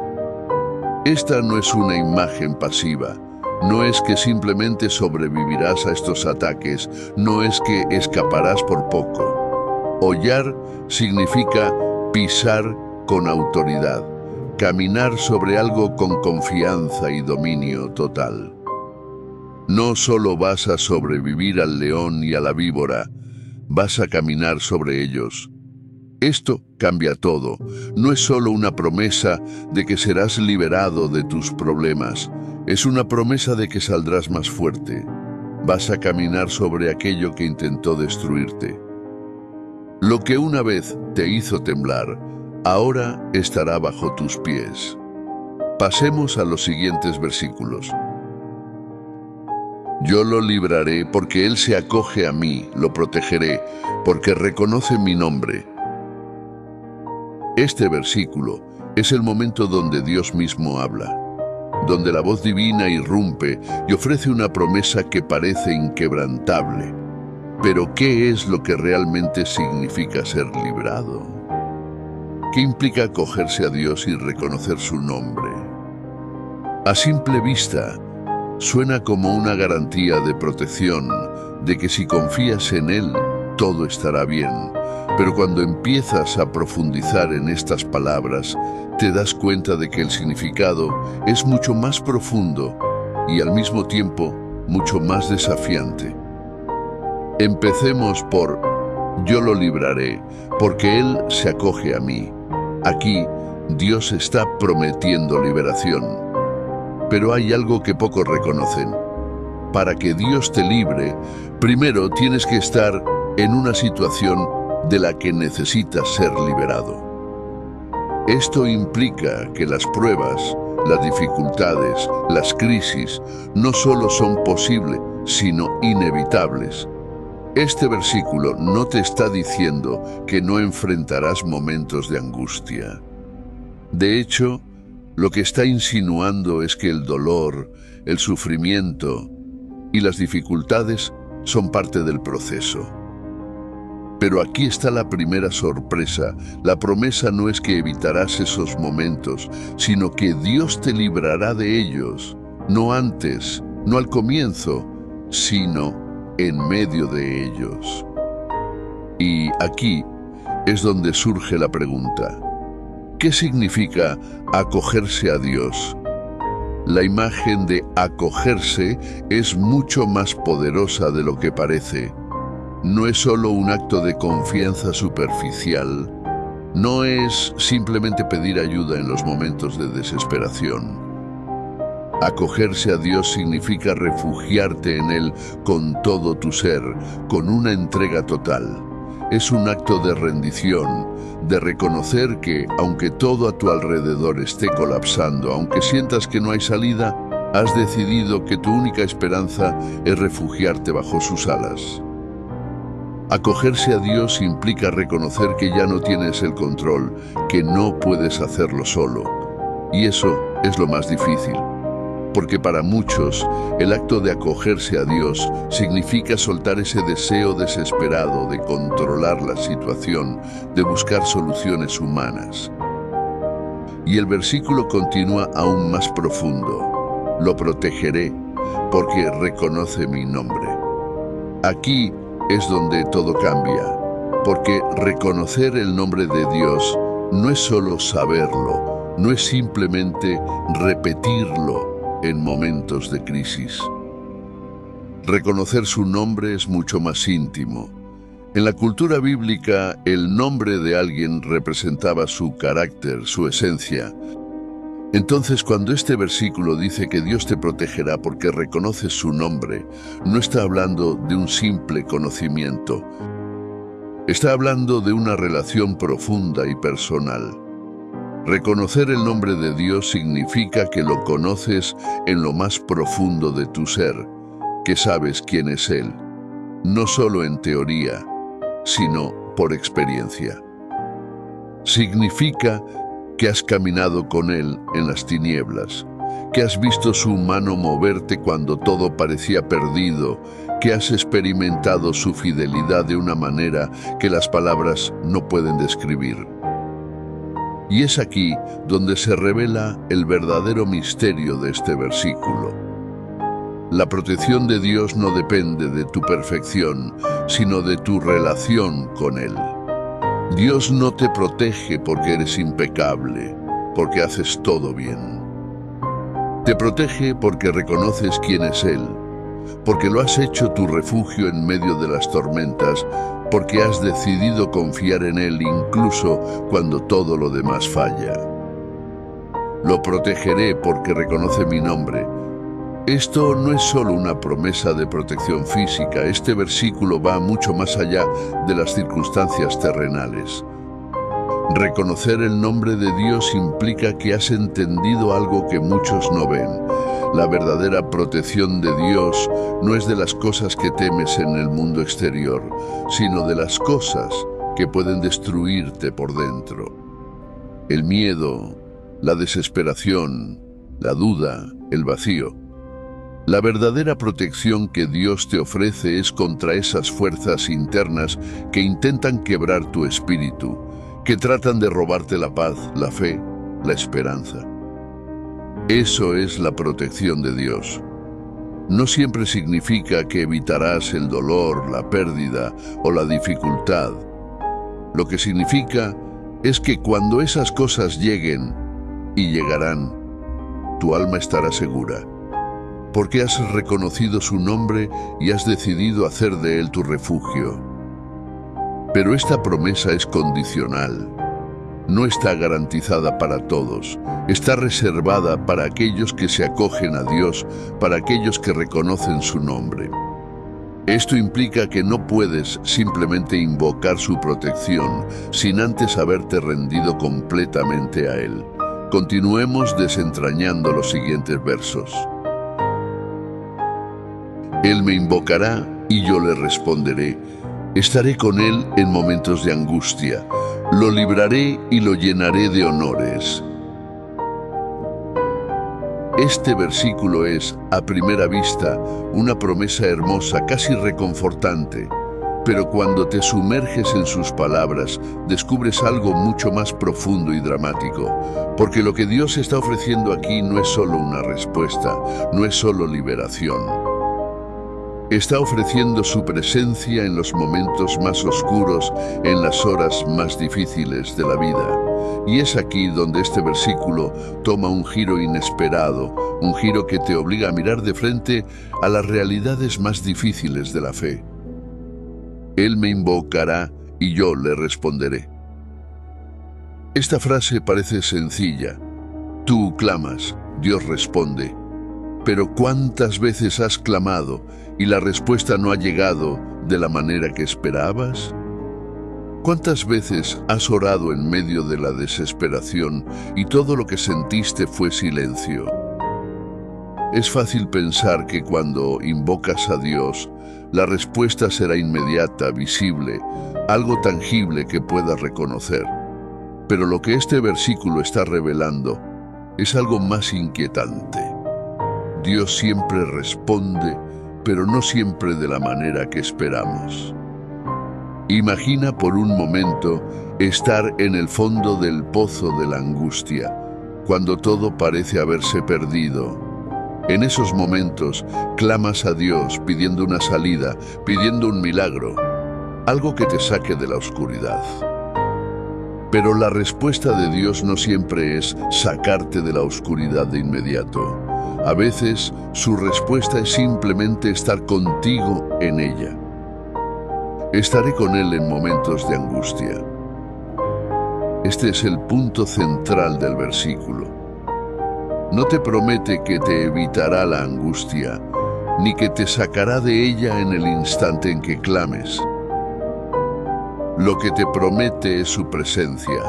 Esta no es una imagen pasiva, no es que simplemente sobrevivirás a estos ataques, no es que escaparás por poco. Hollar significa pisar con autoridad, caminar sobre algo con confianza y dominio total. No solo vas a sobrevivir al león y a la víbora, vas a caminar sobre ellos. Esto cambia todo. No es solo una promesa de que serás liberado de tus problemas. Es una promesa de que saldrás más fuerte. Vas a caminar sobre aquello que intentó destruirte. Lo que una vez te hizo temblar, ahora estará bajo tus pies. Pasemos a los siguientes versículos. Yo lo libraré porque él se acoge a mí, lo protegeré, porque reconoce mi nombre. Este versículo es el momento donde Dios mismo habla, donde la voz divina irrumpe y ofrece una promesa que parece inquebrantable. Pero ¿qué es lo que realmente significa ser librado? ¿Qué implica acogerse a Dios y reconocer su nombre? A simple vista, suena como una garantía de protección, de que si confías en Él, todo estará bien. Pero cuando empiezas a profundizar en estas palabras, te das cuenta de que el significado es mucho más profundo y al mismo tiempo mucho más desafiante. Empecemos por yo lo libraré, porque Él se acoge a mí. Aquí, Dios está prometiendo liberación. Pero hay algo que pocos reconocen. Para que Dios te libre, primero tienes que estar en una situación de la que necesitas ser liberado. Esto implica que las pruebas, las dificultades, las crisis, no solo son posibles, sino inevitables. Este versículo no te está diciendo que no enfrentarás momentos de angustia. De hecho, lo que está insinuando es que el dolor, el sufrimiento y las dificultades son parte del proceso. Pero aquí está la primera sorpresa. La promesa no es que evitarás esos momentos, sino que Dios te librará de ellos, no antes, no al comienzo, sino en medio de ellos. Y aquí es donde surge la pregunta: ¿qué significa acogerse a Dios? La imagen de acogerse es mucho más poderosa de lo que parece. No es solo un acto de confianza superficial, no es simplemente pedir ayuda en los momentos de desesperación. Acogerse a Dios significa refugiarte en Él con todo tu ser, con una entrega total. Es un acto de rendición, de reconocer que, aunque todo a tu alrededor esté colapsando, aunque sientas que no hay salida, has decidido que tu única esperanza es refugiarte bajo sus alas. Acogerse a Dios implica reconocer que ya no tienes el control, que no puedes hacerlo solo. Y eso es lo más difícil. Porque para muchos, el acto de acogerse a Dios significa soltar ese deseo desesperado de controlar la situación, de buscar soluciones humanas. Y el versículo continúa aún más profundo. Lo protegeré, porque reconoce mi nombre. Aquí es donde todo cambia, porque reconocer el nombre de Dios no es solo saberlo, no es simplemente repetirlo en momentos de crisis. Reconocer su nombre es mucho más íntimo. En la cultura bíblica, el nombre de alguien representaba su carácter, su esencia. Entonces, cuando este versículo dice que Dios te protegerá porque reconoces su nombre, no está hablando de un simple conocimiento. Está hablando de una relación profunda y personal. Reconocer el nombre de Dios significa que lo conoces en lo más profundo de tu ser, que sabes quién es Él, no solo en teoría, sino por experiencia. Significa que has caminado con Él en las tinieblas, que has visto su mano moverte cuando todo parecía perdido, que has experimentado su fidelidad de una manera que las palabras no pueden describir. Y es aquí donde se revela el verdadero misterio de este versículo. La protección de Dios no depende de tu perfección, sino de tu relación con Él. Dios no te protege porque eres impecable, porque haces todo bien. Te protege porque reconoces quién es Él, porque lo has hecho tu refugio en medio de las tormentas, porque has decidido confiar en Él incluso cuando todo lo demás falla. Lo protegeré porque reconoce mi nombre. Esto no es solo una promesa de protección física, este versículo va mucho más allá de las circunstancias terrenales. Reconocer el nombre de Dios implica que has entendido algo que muchos no ven. La verdadera protección de Dios no es de las cosas que temes en el mundo exterior, sino de las cosas que pueden destruirte por dentro. El miedo, la desesperación, la duda, el vacío. La verdadera protección que Dios te ofrece es contra esas fuerzas internas que intentan quebrar tu espíritu, que tratan de robarte la paz, la fe, la esperanza. Eso es la protección de Dios. No siempre significa que evitarás el dolor, la pérdida o la dificultad. Lo que significa es que cuando esas cosas lleguen, y llegarán, tu alma estará segura, porque has reconocido su nombre y has decidido hacer de él tu refugio. Pero esta promesa es condicional. No está garantizada para todos. Está reservada para aquellos que se acogen a Dios, para aquellos que reconocen su nombre. Esto implica que no puedes simplemente invocar su protección sin antes haberte rendido completamente a Él. Continuemos desentrañando los siguientes versos. Él me invocará y yo le responderé. Estaré con él en momentos de angustia. Lo libraré y lo llenaré de honores. Este versículo es, a primera vista, una promesa hermosa, casi reconfortante. Pero cuando te sumerges en sus palabras, descubres algo mucho más profundo y dramático. Porque lo que Dios está ofreciendo aquí no es solo una respuesta, no es solo liberación. Está ofreciendo su presencia en los momentos más oscuros, en las horas más difíciles de la vida. Y es aquí donde este versículo toma un giro inesperado, un giro que te obliga a mirar de frente a las realidades más difíciles de la fe. Él me invocará y yo le responderé. Esta frase parece sencilla. Tú clamas, Dios responde. Pero ¿cuántas veces has clamado y la respuesta no ha llegado de la manera que esperabas? ¿Cuántas veces has orado en medio de la desesperación y todo lo que sentiste fue silencio? Es fácil pensar que cuando invocas a Dios, la respuesta será inmediata, visible, algo tangible que puedas reconocer. Pero lo que este versículo está revelando es algo más inquietante. Dios siempre responde, pero no siempre de la manera que esperamos. Imagina por un momento estar en el fondo del pozo de la angustia, cuando todo parece haberse perdido. En esos momentos clamas a Dios pidiendo una salida, pidiendo un milagro, algo que te saque de la oscuridad. Pero la respuesta de Dios no siempre es sacarte de la oscuridad de inmediato. A veces, su respuesta es simplemente estar contigo en ella. Estaré con Él en momentos de angustia. Este es el punto central del versículo. No te promete que te evitará la angustia, ni que te sacará de ella en el instante en que clames. Lo que te promete es su presencia.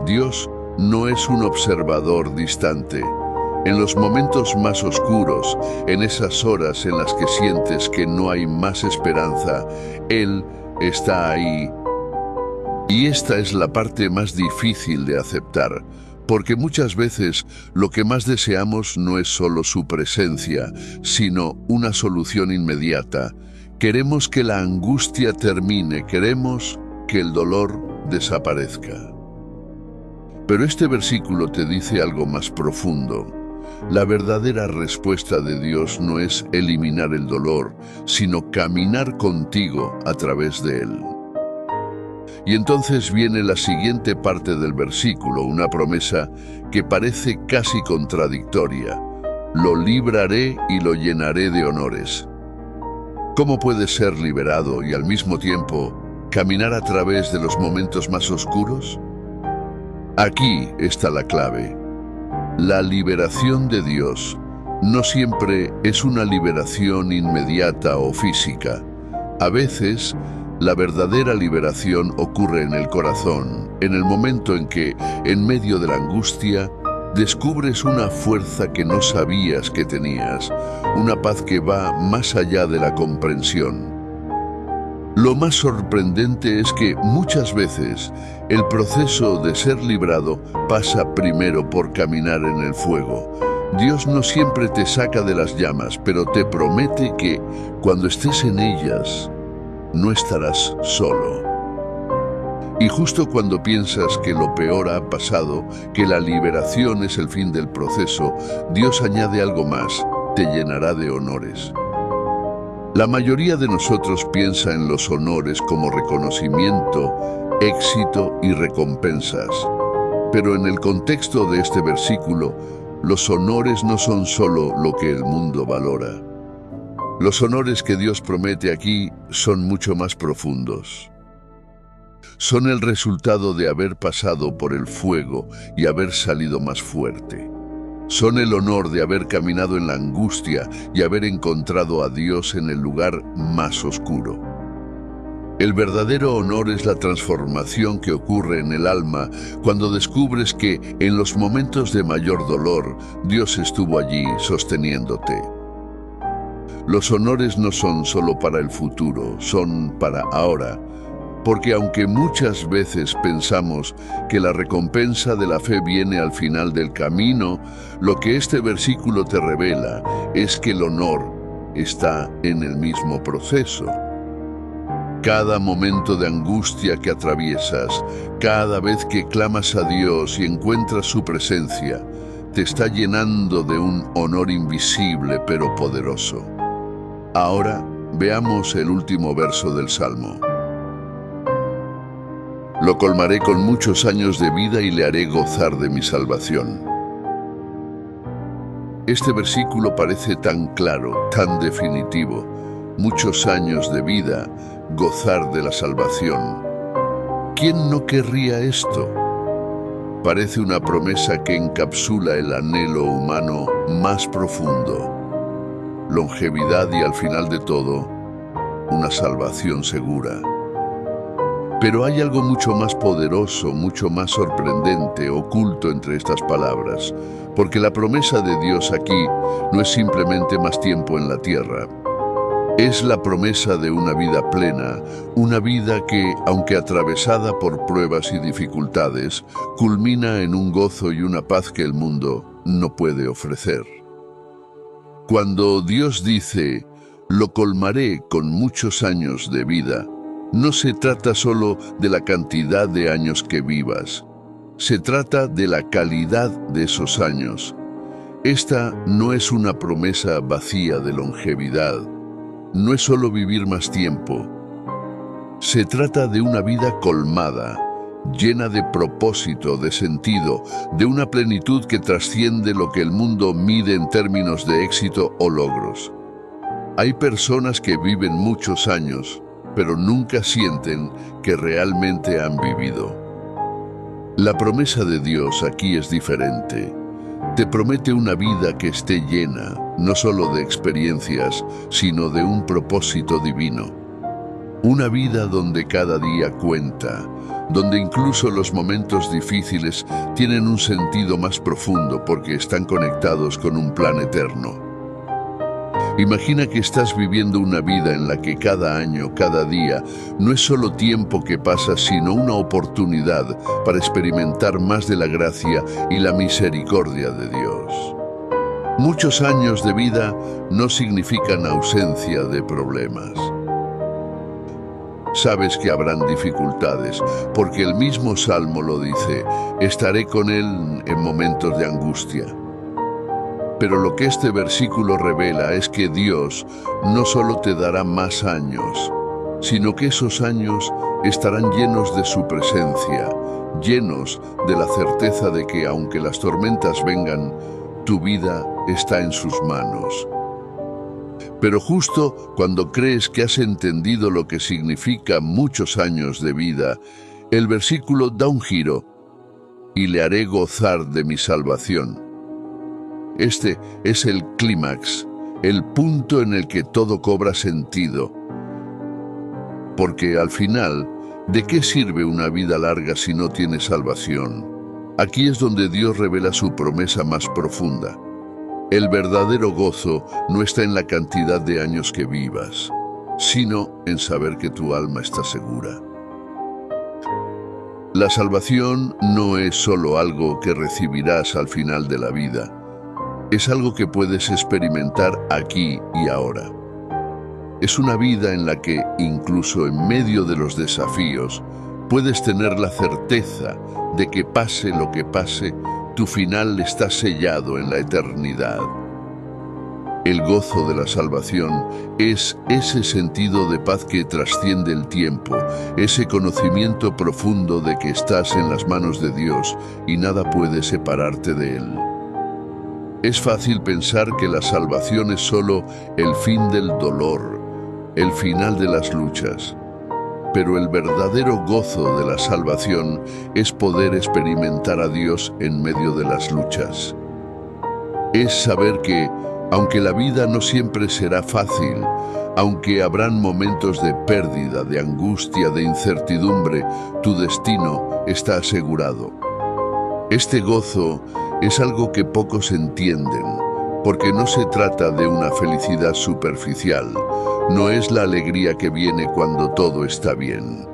Dios no es un observador distante. En los momentos más oscuros, en esas horas en las que sientes que no hay más esperanza, Él está ahí. Y esta es la parte más difícil de aceptar, porque muchas veces lo que más deseamos no es solo su presencia, sino una solución inmediata. Queremos que la angustia termine, queremos que el dolor desaparezca. Pero este versículo te dice algo más profundo. La verdadera respuesta de Dios no es eliminar el dolor, sino caminar contigo a través de él. Y entonces viene la siguiente parte del versículo, una promesa que parece casi contradictoria. Lo libraré y lo llenaré de honores. ¿Cómo puedes ser liberado y al mismo tiempo caminar a través de los momentos más oscuros? Aquí está la clave. La liberación de Dios no siempre es una liberación inmediata o física. A veces, la verdadera liberación ocurre en el corazón, en el momento en que, en medio de la angustia, descubres una fuerza que no sabías que tenías, una paz que va más allá de la comprensión. Lo más sorprendente es que muchas veces el proceso de ser librado pasa primero por caminar en el fuego. Dios no siempre te saca de las llamas, pero te promete que cuando estés en ellas, no estarás solo. Y justo cuando piensas que lo peor ha pasado, que la liberación es el fin del proceso, Dios añade algo más: te llenará de honores. La mayoría de nosotros piensa en los honores como reconocimiento, éxito y recompensas. Pero en el contexto de este versículo, los honores no son solo lo que el mundo valora. Los honores que Dios promete aquí son mucho más profundos. Son el resultado de haber pasado por el fuego y haber salido más fuerte. Son el honor de haber caminado en la angustia y haber encontrado a Dios en el lugar más oscuro. El verdadero honor es la transformación que ocurre en el alma cuando descubres que en los momentos de mayor dolor, Dios estuvo allí sosteniéndote. Los honores no son solo para el futuro, son para ahora. Porque aunque muchas veces pensamos que la recompensa de la fe viene al final del camino, lo que este versículo te revela es que el honor está en el mismo proceso. Cada momento de angustia que atraviesas, cada vez que clamas a Dios y encuentras su presencia, te está llenando de un honor invisible pero poderoso. Ahora veamos el último verso del Salmo. Lo colmaré con muchos años de vida y le haré gozar de mi salvación. Este versículo parece tan claro, tan definitivo. Muchos años de vida, gozar de la salvación. ¿Quién no querría esto? Parece una promesa que encapsula el anhelo humano más profundo. Longevidad y al final de todo, una salvación segura. Pero hay algo mucho más poderoso, mucho más sorprendente, oculto entre estas palabras, porque la promesa de Dios aquí no es simplemente más tiempo en la tierra. Es la promesa de una vida plena, una vida que, aunque atravesada por pruebas y dificultades, culmina en un gozo y una paz que el mundo no puede ofrecer. Cuando Dios dice, lo colmaré con muchos años de vida, no se trata solo de la cantidad de años que vivas, se trata de la calidad de esos años. Esta no es una promesa vacía de longevidad, no es solo vivir más tiempo. Se trata de una vida colmada, llena de propósito, de sentido, de una plenitud que trasciende lo que el mundo mide en términos de éxito o logros. Hay personas que viven muchos años, pero nunca sienten que realmente han vivido. La promesa de Dios aquí es diferente. Te promete una vida que esté llena, no solo de experiencias, sino de un propósito divino. Una vida donde cada día cuenta, donde incluso los momentos difíciles tienen un sentido más profundo porque están conectados con un plan eterno. Imagina que estás viviendo una vida en la que cada año, cada día, no es solo tiempo que pasa, sino una oportunidad para experimentar más de la gracia y la misericordia de Dios. Muchos años de vida no significan ausencia de problemas. Sabes que habrán dificultades, porque el mismo Salmo lo dice, estaré con él en momentos de angustia. Pero lo que este versículo revela es que Dios no solo te dará más años, sino que esos años estarán llenos de su presencia, llenos de la certeza de que aunque las tormentas vengan, tu vida está en sus manos. Pero justo cuando crees que has entendido lo que significa muchos años de vida, el versículo da un giro, y le haré gozar de mi salvación. Este es el clímax, el punto en el que todo cobra sentido. Porque al final, ¿de qué sirve una vida larga si no tiene salvación? Aquí es donde Dios revela su promesa más profunda. El verdadero gozo no está en la cantidad de años que vivas, sino en saber que tu alma está segura. La salvación no es solo algo que recibirás al final de la vida. Es algo que puedes experimentar aquí y ahora. Es una vida en la que, incluso en medio de los desafíos, puedes tener la certeza de que pase lo que pase, tu final está sellado en la eternidad. El gozo de la salvación es ese sentido de paz que trasciende el tiempo, ese conocimiento profundo de que estás en las manos de Dios y nada puede separarte de Él. Es fácil pensar que la salvación es solo el fin del dolor, el final de las luchas. Pero el verdadero gozo de la salvación es poder experimentar a Dios en medio de las luchas. Es saber que, aunque la vida no siempre será fácil, aunque habrán momentos de pérdida, de angustia, de incertidumbre, tu destino está asegurado. Este gozo es algo que pocos entienden, porque no se trata de una felicidad superficial, no es la alegría que viene cuando todo está bien.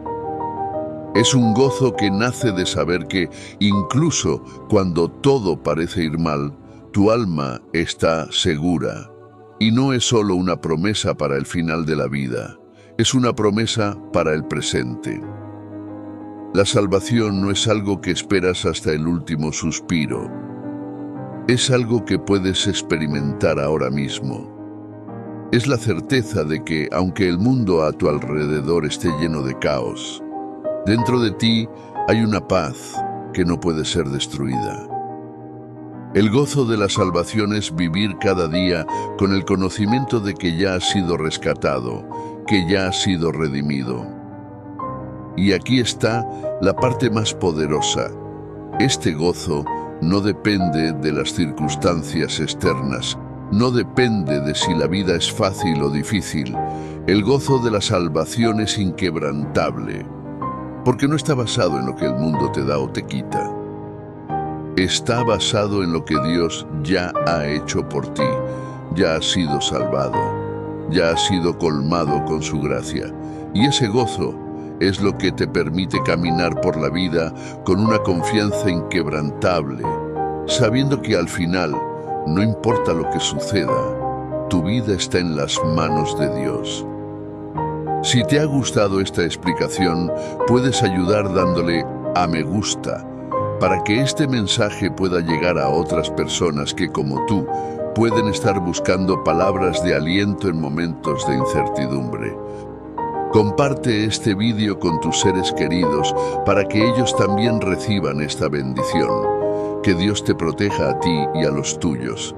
Es un gozo que nace de saber que, incluso cuando todo parece ir mal, tu alma está segura. Y no es solo una promesa para el final de la vida, es una promesa para el presente. La salvación no es algo que esperas hasta el último suspiro. Es algo que puedes experimentar ahora mismo. Es la certeza de que, aunque el mundo a tu alrededor esté lleno de caos, dentro de ti hay una paz que no puede ser destruida. El gozo de la salvación es vivir cada día con el conocimiento de que ya has sido rescatado, que ya has sido redimido. Y aquí está la parte más poderosa. Este gozo no depende de las circunstancias externas, no depende de si la vida es fácil o difícil. El gozo de la salvación es inquebrantable, porque no está basado en lo que el mundo te da o te quita. Está basado en lo que Dios ya ha hecho por ti. Ya has sido salvado, ya has sido colmado con su gracia. Y ese gozo es lo que te permite caminar por la vida con una confianza inquebrantable, sabiendo que al final, no importa lo que suceda, tu vida está en las manos de Dios. Si te ha gustado esta explicación, puedes ayudar dándole a me gusta, para que este mensaje pueda llegar a otras personas que, como tú, pueden estar buscando palabras de aliento en momentos de incertidumbre. Comparte este vídeo con tus seres queridos para que ellos también reciban esta bendición. Que Dios te proteja a ti y a los tuyos.